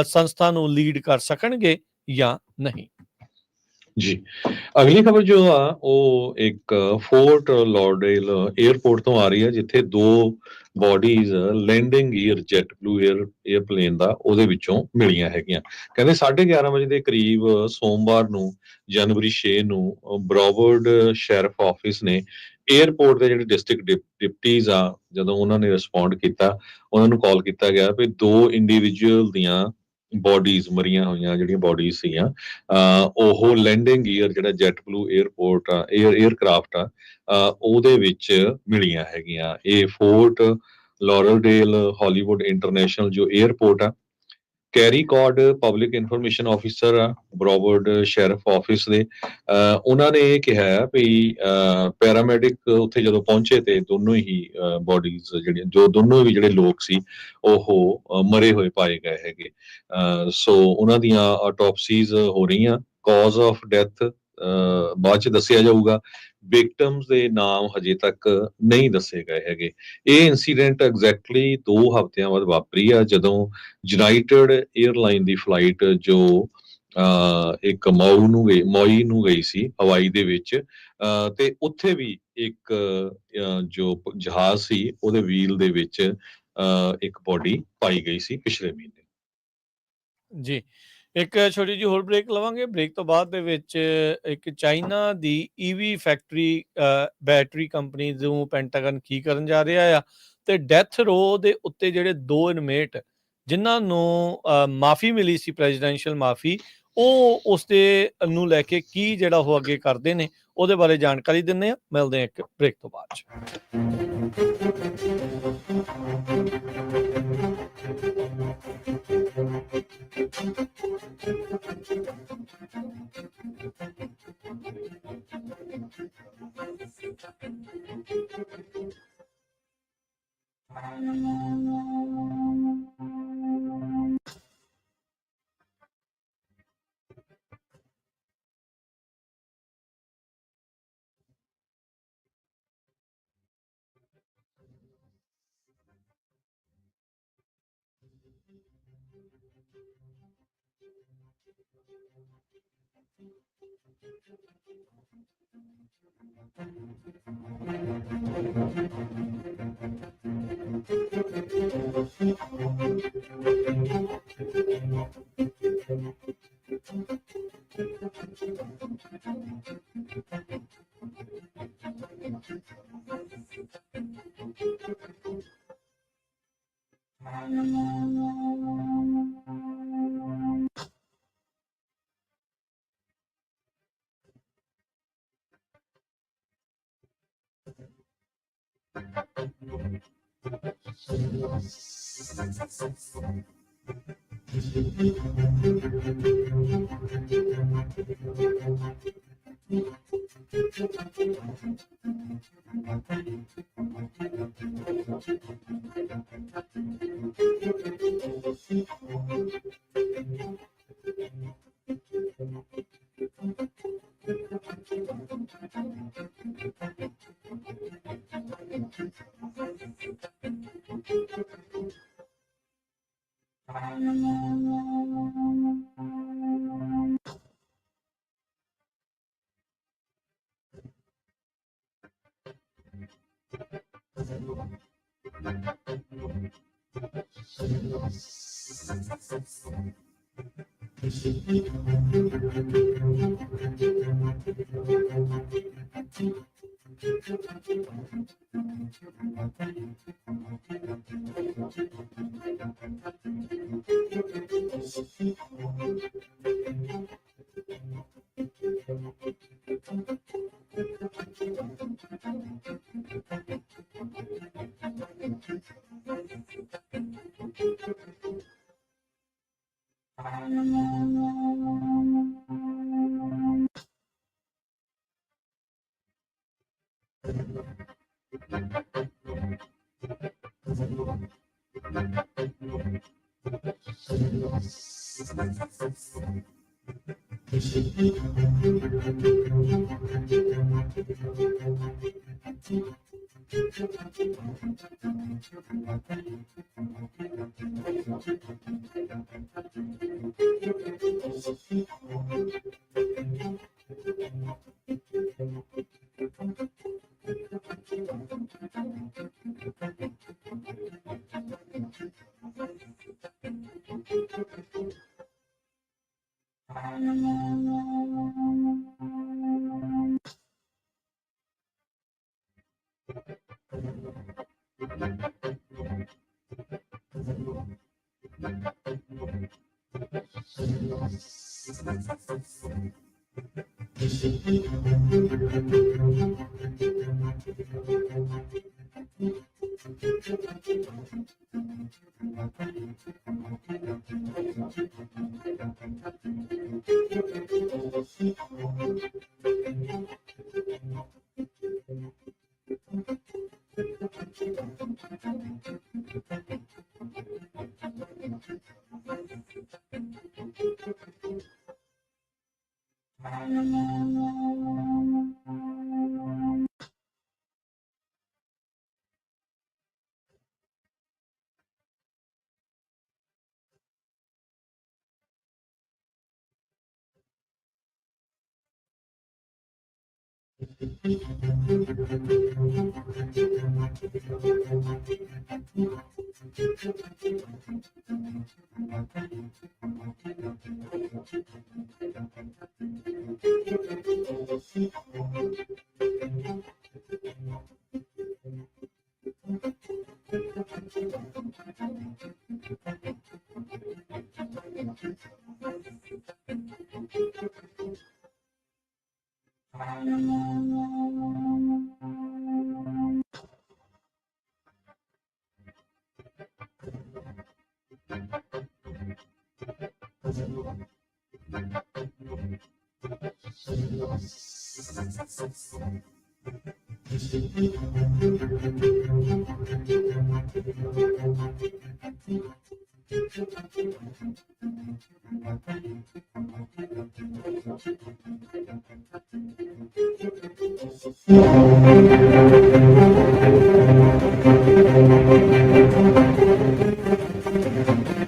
ਸੰਸਥਾ ਨੂੰ ਲੀਡ ਕਰ ਸਕਣਗੇ ਜਾਂ ਨਹੀਂ। ਜੀ ਅਗਲੀ ਖਬਰ ਜੋ ਆ ਉਹ ਇੱਕ ਫੋਰਟ ਲਾuderdale 에ਅਰਪੋਰਟ ਤੋਂ ਆ ਰਹੀ ਹੈ, ਜਿੱਥੇ 2 bodies landing gear JetBlue airplane ਦਾ ਉਹਦੇ ਵਿੱਚੋਂ ਮਿਲੀਆਂ ਹੈਗੀਆਂ। ਕਹਿੰਦੇ 11:30 ਵਜੇ ਦੇ ਕਰੀਬ ਸੋਮਵਾਰ ਨੂੰ ਜਨਵਰੀ 6 ਨੂੰ ਬਰੋਵਰਡ ਸ਼ੈਰਿਫ ਆਫਿਸ ਨੇ 에ਅਰਪੋਰਟ ਦੇ ਜਿਹੜੇ ਡਿਸਟ੍ਰਿਕਟ ਡਿਪਟੀਜ਼ ਆ, ਜਦੋਂ ਉਹਨਾਂ ਨੇ ਰਿਸਪੌਂਡ ਕੀਤਾ, ਉਹਨਾਂ ਨੂੰ ਕਾਲ ਕੀਤਾ ਗਿਆ ਵੀ 2 ਇੰਡੀਵਿਜੂਅਲ ਦੀਆਂ ਬੋਡੀਜ਼ ਮਰੀਆਂ ਹੋਈਆਂ ਜਿਹੜੀਆਂ ਬੋਡੀਜ਼ ਸੀਗੀਆਂ ਉਹ ਲੈਂਡਿੰਗ ਗੀਅਰ ਜਿਹੜਾ ਜੈਟ ਬਲੂ 에ਅਰਪੋਰਟ ਆ 에ਅਰਕ੍ਰਾਫਟ ਆ ਉਹਦੇ ਵਿੱਚ ਮਿਲੀਆਂ ਹੈਗੀਆਂ। ਇਹ ਫੋਰਟ ਲੌਰਲਡੇਲ ਹਾਲੀਵੁੱਡ ਇੰਟਰਨੈਸ਼ਨਲ ਜੋ 에ਅਰਪੋਰਟ ਆ, ਕੈਰੀ ਕੌਡ ਪਬਲਿਕ ਇਨਫੋਰਮੇਸ਼ਨ ਆਫਿਸਰ ਆ ਬਰੋਵਰਡ ਸ਼ੈਰਿਫ ਆਫਿਸ ਦੇ, ਉਹਨਾਂ ਨੇ ਇਹ ਕਿਹਾ ਹੈ ਵੀ ਪੈਰਾਮੈਡਿਕ ਉੱਥੇ ਜਦੋਂ ਪਹੁੰਚੇ ਤੇ ਦੋਨੋਂ ਹੀ ਬੋਡੀਜ਼ ਜਿਹੜੀਆਂ ਦੋਨੋਂ ਵੀ ਜਿਹੜੇ ਲੋਕ ਸੀ ਉਹ ਮਰੇ ਹੋਏ ਪਾਏ ਗਏ ਹੈਗੇ। ਸੋ ਉਹਨਾਂ ਦੀਆਂ ਆਟੋਪਸੀਜ਼ ਹੋ ਰਹੀਆਂ, ਕਾਜ਼ ਆਫ ਡੈਥ ਬਾਅਦ ਚ ਦੱਸਿਆ ਜਾਊਗਾ। ਵਿਕਟਮਸ ਦੇ ਨਾਮ ਹਜੇ ਤੱਕ ਨਹੀਂ ਦੱਸੇ ਗਏ ਹੈਗੇ। ਇਹ ਇਨਸੀਡੈਂਟ ਐਗਜ਼ੈਕਟਲੀ 2 ਹਫ਼ਤਿਆਂ ਬਾਅਦ ਵਾਪਰੀ ਆ, ਜਦੋਂ ਯੂਨਾਈਟਿਡ 에ਅਰਲਾਈਨ ਦੀ ਫਲਾਈਟ ਜੋ ਇੱਕ ਮੋਈ ਨੂੰ ਗਈ ਸੀ ਹਵਾਈ ਦੇ ਵਿੱਚ, ਤੇ ਉੱਥੇ ਵੀ ਇੱਕ ਜੋ ਜਹਾਜ਼ ਸੀ ਉਹਦੇ ਵੀਲ ਦੇ ਵਿੱਚ ਇੱਕ ਬੋਡੀ ਪਾਈ ਗਈ ਸੀ ਪਿਛਲੇ ਮਹੀਨੇ। ਜੀ, ਇੱਕ ਛੋਟੀ ਜਿਹੀ ਹੋਰ ਬ੍ਰੇਕ ਲਵਾਂਗੇ। ਬ੍ਰੇਕ ਤੋਂ ਬਾਅਦ ਦੇ ਵਿੱਚ ਇੱਕ ਚਾਈਨਾ ਦੀ ਈਵੀ ਫੈਕਟਰੀ ਬੈਟਰੀ ਕੰਪਨੀ ਨੂੰ ਪੈਂਟਾਗਨ ਕੀ ਕਰਨ ਜਾ ਰਿਹਾ ਆ, ਤੇ ਡੈਥ ਰੋ ਦੇ ਉੱਤੇ ਜਿਹੜੇ 2 ਇਨਮੇਟ ਜਿਨ੍ਹਾਂ ਨੂੰ ਮਾਫੀ ਮਿਲੀ ਸੀ, ਪ੍ਰੈਜ਼ੀਡੈਂਸ਼ੀਅਲ ਮਾਫੀ, ਉਹ ਉਸ ਦੇ ਨੂੰ ਲੈ ਕੇ ਕੀ ਜਿਹੜਾ ਉਹ ਅੱਗੇ ਕਰਦੇ ਨੇ ਉਹਦੇ ਬਾਰੇ ਜਾਣਕਾਰੀ ਦਿੰਦੇ ਆ। ਮਿਲਦੇ ਆ ਇੱਕ ਬ੍ਰੇਕ ਤੋਂ ਬਾਅਦ ਚ।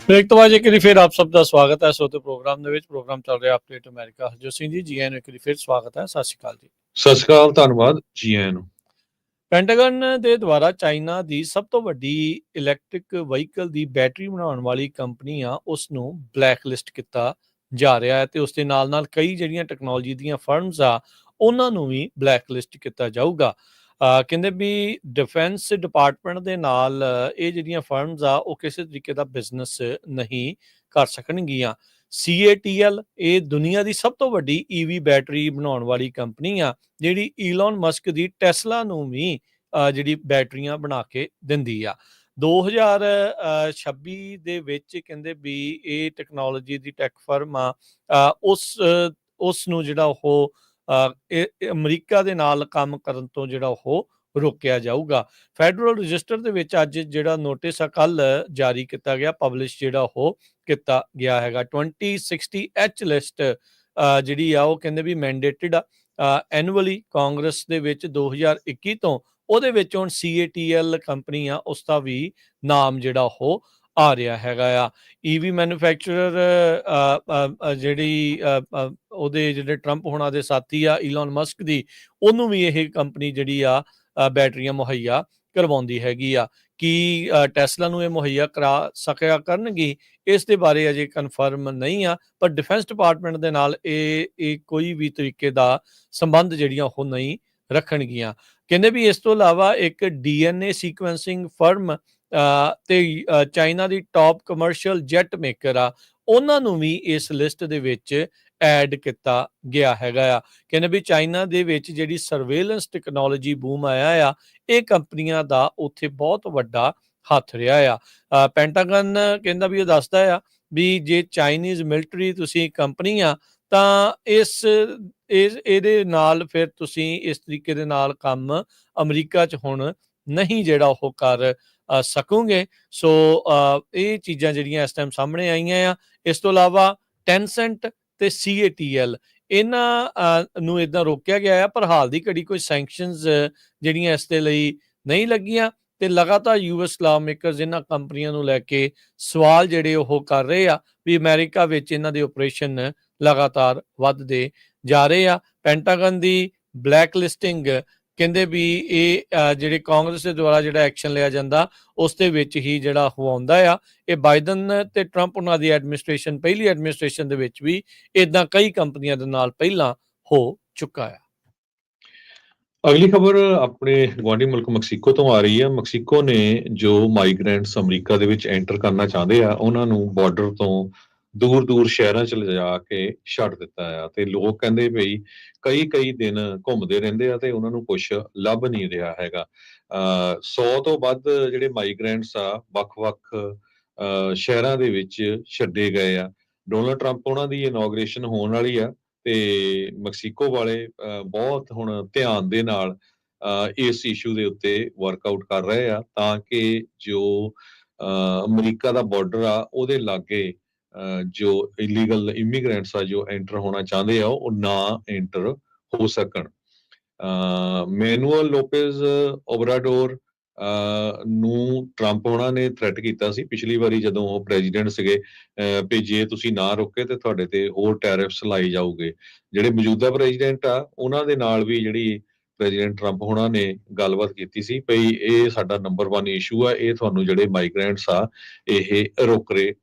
ਬ੍ਰੇਕ ਤੋਂ ਬਾਅਦ ਇੱਕ ਵਾਰੀ ਫਿਰ ਆਪ ਸਭ ਦਾ ਸਵਾਗਤ ਹੈ ਸੋਤੇ ਪ੍ਰੋਗਰਾਮ ਦੇ ਵਿੱਚ। ਪ੍ਰੋਗਰਾਮ ਚੱਲ ਰਿਹਾ ਅਪਡੇਟ ਅਮਰੀਕਾ। ਹਰਜੋਤ ਸਿੰਘ ਜੀ, ਆਇਆਂ ਨੂੰ ਇੱਕ ਵਾਰੀ ਫਿਰ ਸਵਾਗਤ ਹੈ। ਸਤਿ ਸ਼੍ਰੀ ਅਕਾਲ ਜੀ। ਸਤਿ ਸ਼੍ਰੀ ਅਕਾਲ, ਧੰਨਵਾਦ, ਜੀ ਆਇਆਂ ਨੂੰ। ਪੈਂਟਾਗਨ ਦੇ ਦੁਆਰਾ ਚਾਈਨਾ ਦੀ ਸਭ ਤੋਂ ਵੱਡੀ ਇਲੈਕਟ੍ਰਿਕ ਵਹੀਕਲ ਦੀ ਬੈਟਰੀ ਬਣਾਉਣ ਵਾਲੀ ਕੰਪਨੀ ਆ ਉਸ ਨੂੰ ਬਲੈਕ ਲਿਸਟ ਕੀਤਾ ਜਾ ਰਿਹਾ ਹੈ ਤੇ ਉਸ ਦੇ ਨਾਲ ਨਾਲ ਕਈ ਜਿਹੜੀਆਂ ਟੈਕਨੋਲੋਜੀ ਦੀਆਂ ਫਰਮਸ ਆ ਉਹਨਾਂ ਨੂੰ ਵੀ ਬਲੈਕ ਲਿਸਟ ਕੀਤਾ ਜਾਊਗਾ। ਕਹਿੰਦੇ ਵੀ ਡਿਫੈਂਸ ਡਿਪਾਰਟਮੈਂਟ ਦੇ ਨਾਲ ਇਹ ਜਿਹੜੀਆਂ ਫਰਮਸ ਆ ਉਹ ਕਿਸੇ ਤਰੀਕੇ ਦਾ ਬਿਜ਼ਨਸ ਨਹੀਂ ਕਰ ਸਕਣਗੀਆਂ। CATL ਇਹ ਦੁਨੀਆ ਦੀ ਸਭ ਤੋਂ ਵੱਡੀ EV ਬੈਟਰੀ ਬਣਾਉਣ ਵਾਲੀ ਕੰਪਨੀ ਆ ਜਿਹੜੀ ਈਲਨ ਮਸਕ ਦੀ ਟੈਸਲਾ ਨੂੰ ਵੀ ਜਿਹੜੀ ਬੈਟਰੀਆਂ ਬਣਾ ਕੇ ਦਿੰਦੀ ਆ। 2026 ਦੇ ਵਿੱਚ ਕਹਿੰਦੇ ਵੀ ਇਹ ਟੈਕਨੋਲੋਜੀ ਦੀ ਟੈਕ ਫਰਮ ਆ ਉਸ ਨੂੰ ਜਿਹੜਾ ਉਹ ਇਹ ਅਮਰੀਕਾ ਦੇ ਨਾਲ ਕੰਮ ਕਰਨ ਤੋਂ ਜਿਹੜਾ ਉਹ ਰੋਕਿਆ ਜਾਊਗਾ। ਫੈਡਰਲ ਰਜਿਸਟਰ ਦੇ ਵਿੱਚ ਅੱਜ ਜਿਹੜਾ ਨੋਟਿਸ ਆ ਕੱਲ ਜਾਰੀ ਕੀਤਾ ਗਿਆ, ਪਬਲਿਸ਼ ਜਿਹੜਾ ਉਹ ਕੀਤਾ ਗਿਆ ਹੈਗਾ। 2060H ਲਿਸਟ ਜਿਹੜੀ ਆ ਉਹ ਕਹਿੰਦੇ ਵੀ ਮੈਂਡੇਟਡ ਆ ਐਨੂਅਲੀ ਕਾਂਗਰਸ ਦੇ ਵਿੱਚ 2021 ਤੋਂ। ਉਹਦੇ ਵਿੱਚ ਹੁਣ CATL ਕੰਪਨੀ ਆ ਉਸ ਦਾ ਵੀ ਨਾਮ ਜਿਹੜਾ ਉਹ ਆ ਰਿਹਾ ਹੈਗਾ ਆ। EV ਮੈਨੂਫੈਕਚਰਰ ਜਿਹੜੀ ਉਹਦੇ ਜਿਹੜੇ ਟਰੰਪ ਹੋਣਾ ਦੇ ਸਾਥੀ ਆ ਈਲਨ ਮਸਕ ਦੀ, ਉਹਨੂੰ ਵੀ ਇਹ ਕੰਪਨੀ ਜਿਹੜੀ ਆ ਬੈਟਰੀਆਂ ਮੁਹੱਈਆ ਕਰਵਾਉਂਦੀ ਹੈਗੀ ਆ। ਕੀ ਟੈਸਲਾ ਨੂੰ ਇਹ ਮੁਹੱਈਆ ਕਰਾ ਸਕਿਆ ਕਰਨਗੀ ਇਸ ਦੇ ਬਾਰੇ ਅਜੇ ਕਨਫਰਮ ਨਹੀਂ ਆ, ਪਰ ਡਿਫੈਂਸ ਡਿਪਾਰਟਮੈਂਟ ਦੇ ਨਾਲ ਇਹ ਕੋਈ ਵੀ ਤਰੀਕੇ ਦਾ ਸੰਬੰਧ ਜਿਹੜੀਆਂ ਉਹ ਨਹੀਂ ਰੱਖਣਗੀਆਂ। ਕਹਿੰਦੇ ਵੀ ਇਸ ਤੋਂ ਇਲਾਵਾ ਇੱਕ DNA ਸੀਕੁਐਂਸਿੰਗ ਫਰਮ ਤੇ ਚਾਈਨਾ ਦੀ ਟੌਪ ਕਮਰਸ਼ੀਅਲ ਜੈਟ ਮੇਕਰ ਆ ਉਹਨਾਂ ਨੂੰ ਵੀ ਇਸ ਲਿਸਟ ਦੇ ਵਿੱਚ ਐਡ ਕੀਤਾ ਗਿਆ ਹੈਗਾ ਆ। ਕਹਿੰਦੇ ਵੀ ਚਾਈਨਾ ਦੇ ਵਿੱਚ ਜਿਹੜੀ ਸਰਵੇਲੈਂਸ ਟੈਕਨੋਲੋਜੀ ਬੂਮ ਆਇਆ ਆ ਇਹ ਕੰਪਨੀਆਂ ਦਾ ਉੱਥੇ ਬਹੁਤ ਵੱਡਾ ਹੱਥ ਰਿਹਾ ਆ। ਪੈਂਟਾਗਨ ਕਹਿੰਦਾ ਵੀ ਇਹ ਦੱਸਦਾ ਆ ਵੀ ਜੇ ਚਾਈਨੀਜ਼ ਮਿਲਟਰੀ ਤੁਸੀਂ ਕੰਪਨੀ ਆ ਤਾਂ ਇਹਦੇ ਨਾਲ ਫਿਰ ਤੁਸੀਂ ਇਸ ਤਰੀਕੇ ਦੇ ਨਾਲ ਕੰਮ ਅਮਰੀਕਾ 'ਚ ਹੁਣ ਨਹੀਂ ਜਿਹੜਾ ਉਹ ਕਰ ਸਕੋਗੇ। ਸੋ ਇਹ ਚੀਜ਼ਾਂ ਜਿਹੜੀਆਂ ਇਸ ਟਾਈਮ ਸਾਹਮਣੇ ਆਈਆਂ ਆ। ਇਸ ਤੋਂ ਇਲਾਵਾ ਟੈਂਸੈਂਟ ਤੇ CATL ਇਹਨਾਂ ਨੂੰ ਇਦਾਂ ਰੋਕਿਆ ਗਿਆ ਆ, ਪਰ ਹਾਲ ਦੀ ਘੜੀ ਕੋਈ ਸੈਂਕਸ਼ਨਸ ਜਿਹੜੀਆਂ ਇਸ ਦੇ ਲਈ ਨਹੀਂ ਲੱਗੀਆਂ ਤੇ ਲਗਾਤਾਰ US ਲਾ ਮੇਕਰਸ ਇਹਨਾਂ ਕੰਪਨੀਆਂ ਨੂੰ ਲੈ ਕੇ ਸਵਾਲ ਜਿਹੜੇ ਉਹ ਕਰ ਰਹੇ ਆ ਵੀ ਅਮਰੀਕਾ ਵਿੱਚ ਇਹਨਾਂ ਦੇ ਆਪਰੇਸ਼ਨ ਲਗਾਤਾਰ ਵੱਧਦੇ ਜਾ ਰਹੇ ਆ। ਪੈਂਟਾਗਨ ਦੀ ਬਲੈਕ ਲਿਸਟਿੰਗ ਕਹਿੰਦੇ ਵੀ ਇਹ ਜਿਹੜੇ ਕਾਂਗਰਸ ਦੇ ਦੁਆਰਾ ਜਿਹੜਾ ਐਕਸ਼ਨ ਲਿਆ ਜਾਂਦਾ ਉਸ ਦੇ ਵਿੱਚ ਹੀ ਜਿਹੜਾ ਉਹ ਆਉਂਦਾ ਆ। ਇਹ ਬਾਈਡਨ ਤੇ ਟਰੰਪ ਉਹਨਾਂ ਦੀ ਐਡਮਿਨਿਸਟ੍ਰੇਸ਼ਨ ਪਹਿਲੀ ਐਡਮਿਨਿਸਟ੍ਰੇਸ਼ਨ ਦੇ ਵਿੱਚ ਵੀ ਇਦਾਂ ਕਈ ਕੰਪਨੀਆਂ ਦੇ ਨਾਲ ਪਹਿਲਾਂ ਹੋ ਚੁੱਕਾ ਆ। ਅਗਲੀ ਖਬਰ ਆਪਣੇ ਗੁਆਂਢੀ ਮੁਲਕ ਮੈਕਸੀਕੋ ਤੋਂ ਆ ਰਹੀ ਹੈ। ਮੈਕਸੀਕੋ ਨੇ ਜੋ ਮਾਈਗ੍ਰੈਂਟਸ ਅਮਰੀਕਾ ਦੇ ਵਿੱਚ ਐਂਟਰ ਕਰਨਾ ਚਾਹੁੰਦੇ ਆ ਉਹਨਾਂ ਨੂੰ ਬਾਰਡਰ ਤੋਂ ਦੂਰ ਸ਼ਹਿਰਾਂ 'ਚ ਲਿਜਾ ਕੇ ਛੱਡ ਦਿੱਤਾ ਆ ਤੇ ਲੋਕ ਕਹਿੰਦੇ ਬਈ ਕਈ ਦਿਨ ਘੁੰਮਦੇ ਰਹਿੰਦੇ ਆ ਤੇ ਉਹਨਾਂ ਨੂੰ ਕੁਝ ਲੱਭ ਨਹੀਂ ਰਿਹਾ ਹੈਗਾ। 100 ਤੋਂ ਵੱਧ ਜਿਹੜੇ ਮਾਈਗ੍ਰੈਂਟਸ ਆ ਵੱਖ-ਵੱਖ ਸ਼ਹਿਰਾਂ ਦੇ ਵਿੱਚ ਛੱਡੇ ਗਏ ਆ। ਡੋਨਲਡ ਟਰੰਪ ਉਹਨਾਂ ਦੀ ਇਨੋਗ੍ਰੇਸ਼ਨ ਹੋਣ ਵਾਲੀ ਆ ਤੇ ਮੈਕਸੀਕੋ ਵਾਲੇ ਬਹੁਤ ਹੁਣ ਧਿਆਨ ਦੇ ਨਾਲ ਇਸ ਇਸ਼ੂ ਦੇ ਉੱਤੇ ਵਰਕਆਊਟ ਕਰ ਰਹੇ ਆ ਤਾਂ ਕਿ ਜੋ ਅਮਰੀਕਾ ਦਾ ਬਾਰਡਰ ਆ ਉਹਦੇ ਲਾਗੇ ਜੋ ਇਲੀਗਲ ਇਮੀਗ੍ਰੈਂਟਸ ਆ ਜੋ ਐਂਟਰ ਹੋਣਾ ਚਾਹੁੰਦੇ ਆ ਉਹ ਨਾ ਐਂਟਰ ਹੋ ਸਕਣ। ਮੈਨੂਅਲ ਲੋਪੇਜ਼ ਓਬਰਾਡੋਰ ਨੂੰ ਟਰੰਪ ਉਹਨਾਂ ਨੇ ਥ੍ਰੈਟ ਕੀਤਾ ਸੀ ਪਿਛਲੀ ਵਾਰੀ ਜਦੋਂ ਉਹ ਪ੍ਰੈਜ਼ੀਡੈਂਟ ਸੀਗੇ, ਵੀ ਜੇ ਤੁਸੀਂ ਨਾ ਰੁਕੇ ਤੇ ਤੁਹਾਡੇ ਤੇ ਹੋਰ ਟੈਰਿਫਸ ਲਾਏ ਜਾਊਗੇ। ਜਿਹੜੇ ਮੌਜੂਦਾ ਪ੍ਰੈਜ਼ੀਡੈਂਟ ਆ ਉਹਨਾਂ ਦੇ ਨਾਲ ਵੀ ਜਿਹੜੀ ਪ੍ਰੈਜ਼ੀਡੈਂਟ ਟਰੰਪ ਹੋਣਾ ਨੇ ਗੱਲਬਾਤ ਕੀਤੀ ਸੀ ਭਈ ਇਹ ਸਾਡਾ ਨੰਬਰ 1 ਇਸ਼ੂ ਆ, ਇਹ ਤੁਹਾਨੂੰ ਜਿਹੜੇ ਮਾਈਗ੍ਰੈਂਟਸ ਆ ਇਹ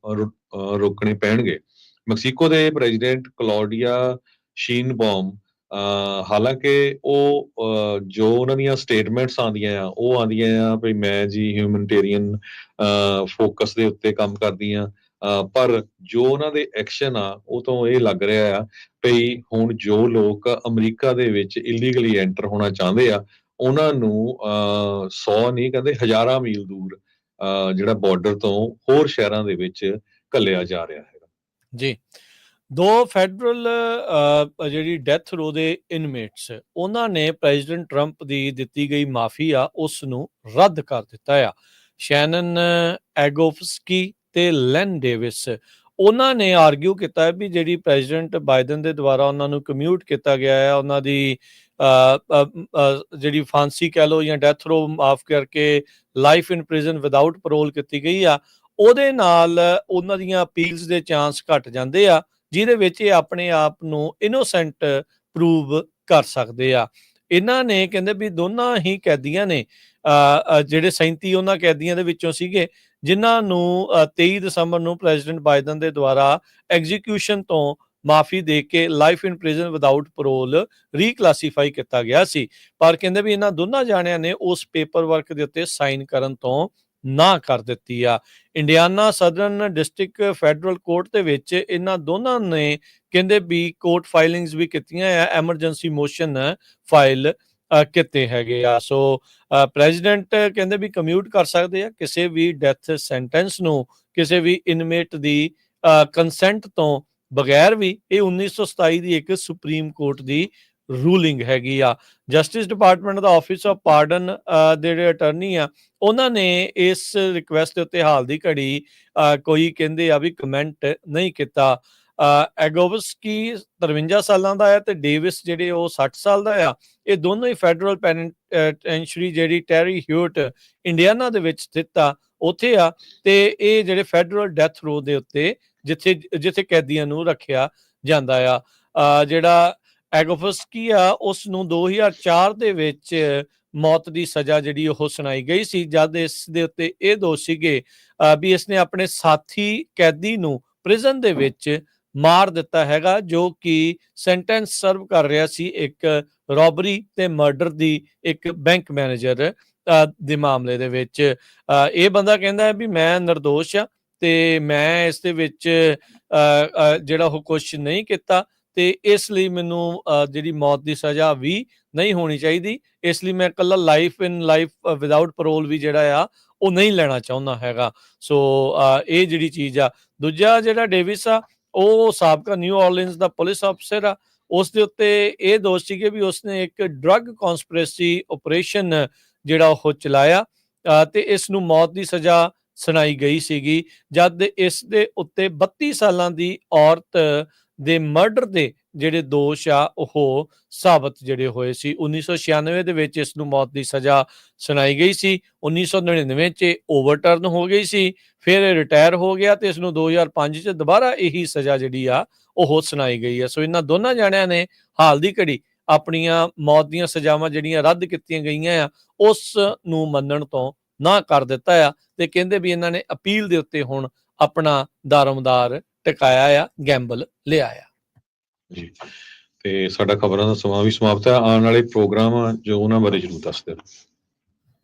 ਰੋਕਣੇ ਪੈਣਗੇ। ਮੈਕਸੀਕੋ ਦੇ ਪ੍ਰੈਜ਼ੀਡੈਂਟ ਕਲੌਡੀਆ ਸ਼ੀਨਬੌਮ, ਹਾਲਾਂਕਿ ਉਹ ਜੋ ਉਹਨਾਂ ਦੀਆਂ ਸਟੇਟਮੈਂਟਸ ਆਉਂਦੀਆਂ ਆ ਉਹ ਆਉਂਦੀਆਂ ਆ ਵੀ ਮੈਂ ਜੀ ਹਿਊਮਨਟੇਰੀਅਨ ਫੋਕਸ ਦੇ ਉੱਤੇ ਕੰਮ ਕਰਦੀ ਆ, ਪਰ ਜੋ ਉਹਨਾਂ ਦੇ ਐਕਸ਼ਨ ਆ ਉਹ ਤੋਂ ਇਹ ਲੱਗ ਰਿਹਾ ਆ ਵੀ ਹੁਣ ਜੋ ਲੋਕ ਅਮਰੀਕਾ ਦੇ ਵਿੱਚ ਇਲੀਗਲੀ ਐਂਟਰ ਹੋਣਾ ਚਾਹੁੰਦੇ ਆ ਉਹਨਾਂ ਨੂੰ 100 ਨਹੀਂ ਕਹਿੰਦੇ ਹਜ਼ਾਰਾਂ ਮੀਲ ਦੂਰ ਜਿਹੜਾ ਬਾਰਡਰ ਤੋਂ ਹੋਰ ਸ਼ਹਿਰਾਂ ਦੇ ਵਿੱਚ ਘੱਲਿਆ ਜਾ ਰਿਹਾ ਹੈਗਾ ਜੀ। 2 ਫੈਡਰਲ ਜਿਹੜੀ ਡੈਥ ਰੋ ਦੇ ਇਨਮੇਟਸ ਉਹਨਾਂ ਨੇ ਪ੍ਰੈਜ਼ੀਡੈਂਟ ਟਰੰਪ ਦੀ ਦਿੱਤੀ ਗਈ ਮਾਫੀ ਆ ਉਸ ਨੂੰ ਰੱਦ ਕਰ ਦਿੱਤਾ ਆ। ਸ਼ੈਨਨ ਐਗੋਫਸਕੀ ਤੇ ਲੈਨ ਡੇਵਿਸ ਉਹਨਾਂ ਨੇ ਆਰਗਿਊ ਕੀਤਾ ਹੈ ਵੀ ਜਿਹੜੀ ਪ੍ਰੈਜ਼ੀਡੈਂਟ ਬਾਈਡਨ ਦੇ ਦੁਆਰਾ ਉਹਨਾਂ ਨੂੰ ਕਮਿਊਟ ਕੀਤਾ ਗਿਆ ਹੈ, ਉਹਨਾਂ ਦੀ ਜਿਹੜੀ ਫਾਂਸੀ ਕਹਿ ਲਓ ਜਾਂ ਡੈਥ ਰੋ ਮਾਫ ਕਰਕੇ life in prison without parole ਕੀਤੀ ਗਈ ਆ, ਉਹਦੇ ਨਾਲ ਉਹਨਾਂ ਦੀਆਂ ਅਪੀਲਸ ਦੇ ਚਾਂਸ ਘਟ ਜਾਂਦੇ ਆ, ਜਿਹਦੇ ਵਿੱਚ ਇਹ ਆਪਣੇ ਆਪ ਨੂੰ ਇਨੋਸੈਂਟ ਪ੍ਰੂਵ ਕਰ ਸਕਦੇ ਆ। ਇਹਨਾਂ ਨੇ ਕਹਿੰਦੇ ਵੀ ਦੋਨਾਂ ਹੀ ਕੈਦੀਆਂ ਨੇ ਜਿਹੜੇ 37 ਉਹਨਾਂ ਕੈਦੀਆਂ ਦੇ ਵਿੱਚੋਂ ਸੀਗੇ ਜਿਨ੍ਹਾਂ ਨੂੰ 23 ਦਸੰਬਰ ਨੂੰ ਪ੍ਰੈਜ਼ੀਡੈਂਟ ਬਾਈਡਨ ਦੇ ਦੁਆਰਾ ਐਗਜ਼ੀਕਿਊਸ਼ਨ ਤੋਂ ਮਾਫੀ ਦੇ ਕੇ life in prison without parole reclassify ਕੀਤਾ ਗਿਆ ਸੀ। ਪਰ ਕਹਿੰਦੇ ਵੀ ਇਹਨਾਂ ਦੋਨਾਂ ਜਾਣਿਆਂ ਨੇ ਉਸ ਪੇਪਰ ਵਰਕ ਦੇ ਉੱਤੇ ਸਾਈਨ ਕਰਨ ਤੋਂ ਨਾ ਕਰ ਦਿੱਤੀ ਆ। Indiana southern district federal court ਦੇ ਵਿੱਚ ਇਹਨਾਂ ਦੋਨਾਂ ਨੇ ਕਹਿੰਦੇ ਵੀ ਕੋਰਟ ਫਾਈਲਿੰਗਸ ਵੀ ਕੀਤੀਆਂ ਆ, ਐਮਰਜੈਂਸੀ ਮੋਸ਼ਨ ਫਾਈਲ ਕੀਤੇ ਹੈਗੇ ਆ। ਸੋ ਪ੍ਰੈਜ਼ੀਡੈਂਟ ਕਹਿੰਦੇ ਵੀ ਕਮਿਊਟ ਕਰ ਸਕਦੇ ਆ ਕਿਸੇ ਵੀ ਡੈਥ ਸੈਂਟੈਂਸ ਨੂੰ ਕਿਸੇ ਵੀ ਇਨਮੇਟ ਦੀ ਕੰਸੈਂਟ ਤੋਂ ਬਗੈਰ ਵੀ। ਇਹ 1927 ਦੀ ਇੱਕ ਸੁਪਰੀਮ ਕੋਰਟ ਦੀ ਰੂਲਿੰਗ ਹੈਗੀ ਆ। Justice department the office of pardon ਦੇ ਜਿਹੜੇ ਅਟਰਨੀ ਆ ਉਹਨਾਂ ਨੇ ਇਸ ਰਿਕੁਐਸਟ ਦੇ ਉੱਤੇ ਹਾਲ ਦੀ ਘੜੀ ਕੋਈ ਕਹਿੰਦੇ ਆ ਵੀ ਕਮੈਂਟ ਨਹੀਂ ਕੀਤਾ। ਐਗੋਵਸਕੀ 53 ਸਾਲਾਂ ਦਾ ਹੈ ਤੇ ਡੇਵਿਸ ਜਿਹੜੇ ਉਹ 60 ਸਾਲ ਦਾ ਆ। ਇਹ ਦੋਨੋਂ ਹੀ ਫੈਡਰਲ ਪੈਨਿਟੈਂਸ਼ਰੀ ਜਿਹੜੀ ਟੈਰੀ ਹਿਊਟ ਇੰਡੀਆਨਾ ਦੇ ਵਿੱਚ ਸਥਿਤ ਆ ਉੱਥੇ ਆ, ਤੇ ਇਹ ਜਿਹੜੇ ਫੈਡਰਲ ਡੈਥ ਰੋ ਦੇ ਉੱਤੇ ਜਿੱਥੇ ਕੈਦੀਆਂ ਨੂੰ ਰੱਖਿਆ ਜਾਂਦਾ ਆ। ਜਿਹੜਾ ਐਗੋਫਸਕੀ ਆ ਉਸ ਨੂੰ 2004 ਦੇ ਵਿੱਚ ਮੌਤ ਦੀ ਸਜ਼ਾ ਜਿਹੜੀ ਉਹ ਸੁਣਾਈ ਗਈ ਸੀ, ਜਦ ਇਸ ਦੇ ਉੱਤੇ ਇਹ ਦੋਸ਼ ਸੀਗੇ ਵੀ ਇਸਨੇ ਆਪਣੇ ਸਾਥੀ ਕੈਦੀ ਨੂੰ ਪ੍ਰਿਜ਼ਨ ਦੇ ਵਿੱਚ ਮਾਰ ਦਿੱਤਾ ਹੈਗਾ ਜੋ ਕਿ ਸੈਂਟੈਂਸ ਸਰਵ ਕਰ ਰਿਹਾ ਸੀ ਇੱਕ ਰੋਬਰੀ ਤੇ ਮਰਡਰ ਦੀ ਇੱਕ ਬੈਂਕ ਮੈਨੇਜਰ ਦੇ ਮਾਮਲੇ ਦੇ ਵਿੱਚ। ਇਹ ਬੰਦਾ ਕਹਿੰਦਾ ਹੈ ਵੀ ਮੈਂ ਨਿਰਦੋਸ਼ ਆ ਤੇ ਮੈਂ ਇਸ ਦੇ ਵਿੱਚ ਜਿਹੜਾ ਉਹ ਕੁਛ ਨਹੀਂ ਕੀਤਾ ਤੇ ਇਸ ਲਈ ਮੈਨੂੰ ਜਿਹੜੀ ਮੌਤ ਦੀ ਸਜ਼ਾ ਵੀ ਨਹੀਂ ਹੋਣੀ ਚਾਹੀਦੀ, ਇਸ ਲਈ ਮੈਂ ਇਕੱਲਾ ਲਾਈਫ ਵਿਦਆਊਟ ਪਰੋਲ ਵੀ ਜਿਹੜਾ ਆ ਉਹ ਨਹੀਂ ਲੈਣਾ ਚਾਹੁੰਦਾ ਹੈਗਾ। ਸੋ ਇਹ ਜਿਹੜੀ ਚੀਜ਼ ਆ। ਦੂਜਾ ਜਿਹੜਾ ਡੇਵਿਸ ਆ ਉਹ ਸਾਬਕਾ ਨਿਊ ਆਰਲੀਨਸ ਦਾ ਪੁਲਿਸ ਅਫਸਰ ਆ। ਉਸ ਦੇ ਉੱਤੇ ਇਹ ਦੋਸ਼ ਸੀਗੇ ਵੀ ਉਸਨੇ ਇੱਕ ਡਰੱਗ ਕਨਸਪੀਰੇਸੀ ਆਪਰੇਸ਼ਨ ਜਿਹੜਾ ਉਹ ਚਲਾਇਆ ਤੇ ਇਸ ਨੂੰ ਮੌਤ ਦੀ ਸਜ਼ਾ ਸੁਣਾਈ ਗਈ ਸੀਗੀ, ਜਦ ਇਸ ਦੇ ਉੱਤੇ 32 ਸਾਲਾਂ ਦੀ ਔਰਤ ਦੇ ਮਰਡਰ ਦੇ ਜਿਹੜੇ ਦੋਸ਼ ਆ ਉਹ ਸਾਬਤ ਜਿਹੜੇ ਹੋਏ ਸੀ। 1996 ਦੇ ਵਿੱਚ ਇਸ ਨੂੰ ਮੌਤ ਦੀ ਸਜ਼ਾ ਸੁਣਾਈ ਗਈ ਸੀ। 1999 ਚ ਓਵਰਟਰਨ ਹੋ ਗਈ ਸੀ, ਫਿਰ ਇਹ ਰਿਟਾਇਰ ਹੋ ਗਿਆ ਤੇ ਇਸ ਨੂੰ 2005 ਚ ਦੁਬਾਰਾ ਇਹੀ ਸਜ਼ਾ ਜਿਹੜੀ ਆ ਉਹ ਸੁਣਾਈ ਗਈ ਆ। ਸੋ ਇਹਨਾਂ ਦੋਨਾਂ ਜਾਣਿਆਂ ਨੇ ਹਾਲ ਦੀ ਘੜੀ ਆਪਣੀਆਂ ਮੌਤ ਦੀਆਂ ਸਜ਼ਾਵਾਂ ਜਿਹੜੀਆਂ ਰੱਦ ਕੀਤੀਆਂ ਗਈਆਂ ਆ ਉਸ ਨੂੰ ਮੰਨਣ ਤੋਂ ਨਾ ਕਰ ਦਿੱਤਾ ਆ ਤੇ ਕਹਿੰਦੇ ਵੀ ਇਹਨਾਂ ਨੇ ਅਪੀਲ ਦੇ ਉੱਤੇ ਹੁਣ ਆਪਣਾ ਦਾਰੋਮਦਾਰ ਟਿਕਾਇਆ ਆ, ਗੈਂਬਲ ਲਿਆ ਆ। ਜੀ, ਤੇ ਸਾਡਾ ਖਬਰਾਂ ਦਾ ਸਮਾਂ ਵੀ ਸਮਾਪਤ ਹੈ। ਆਉਣ ਵਾਲੇ ਪ੍ਰੋਗਰਾਮ ਜੋ ਉਹਨਾਂ ਬਾਰੇ ਜ਼ਰੂਰ ਦੱਸ ਦਿਓ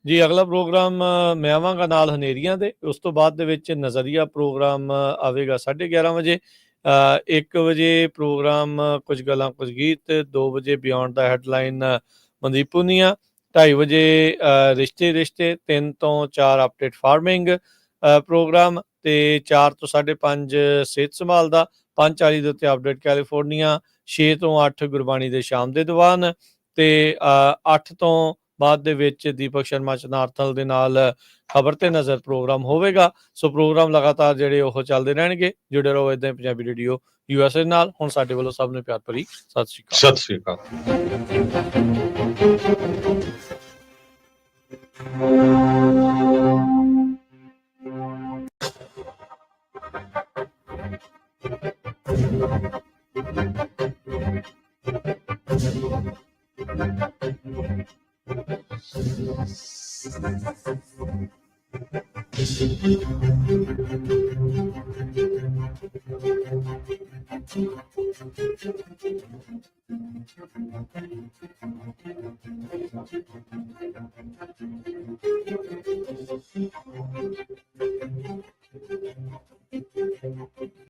ਜੀ। ਅਗਲਾ ਪ੍ਰੋਗਰਾਮ ਮੈਂ ਆਵਾਂਗਾ ਨਾਲ ਹਨੇਰੀਆਂ ਦੇ, ਉਸ ਤੋਂ ਬਾਅਦ ਦੇ ਵਿੱਚ ਨਜ਼ਰੀਆ ਪ੍ਰੋਗਰਾਮ ਆਵੇਗਾ 11:30 ਵਜੇ। 1 ਵਜੇ ਪ੍ਰੋਗਰਾਮ ਕੁਝ ਗੱਲਾਂ ਕੁਝ ਗੀਤ, 2 ਵਜੇ ਬਿਯੋਂਡ ਦਾ ਹੈਡਲਾਈਨ ਮਨਦੀਪ ਪੁਨੀਆ, 2:30 ਵਜੇ ਰਿਸ਼ਤੇ 3 ਤੋਂ 4 ਅਪਡੇਟ ਫਾਰਮਿੰਗ ਪ੍ਰੋਗਰਾਮ ਤੇ 4 ਤੋਂ 5:30 ਸਿਹਤ ਸੰਭਾਲ ਦਾ, 5:40 ਦੇ ਉੱਤੇ ਅਪਡੇਟ ਕੈਲੀਫੋਰਨੀਆ, 6 ਤੋਂ 8 ਗੁਰਬਾਣੀ ਦੇ ਸ਼ਾਮ ਦੇ ਦੀਵਾਨ ਤੇ 8 ਤੋਂ ਬਾਅਦ ਦੇ ਵਿੱਚ ਦੀਪਕ ਸ਼ਰਮਾ ਚਨਾਰਥਲ ਦੇ ਨਾਲ ਖਬਰ ਤੇ ਨਜ਼ਰ ਪ੍ਰੋਗਰਾਮ ਹੋਵੇਗਾ। ਸੋ ਪ੍ਰੋਗਰਾਮ ਲਗਾਤਾਰ ਜਿਹੜੇ ਉਹ ਚੱਲਦੇ ਰਹਿਣਗੇ। ਜੁੜੇ ਰਹੋ ਇਦਾਂ ਪੰਜਾਬੀ ਰੇਡੀਓ USA ਨਾਲ। ਹੁਣ ਸਾਡੇ ਵੱਲੋਂ ਸਭ ਨੂੰ ਪਿਆਰ ਭਰੀ ਸਤਿ ਸ਼੍ਰੀ ਅਕਾਲ। ਸਤਿ ਸ਼੍ਰੀ ਅਕਾਲ।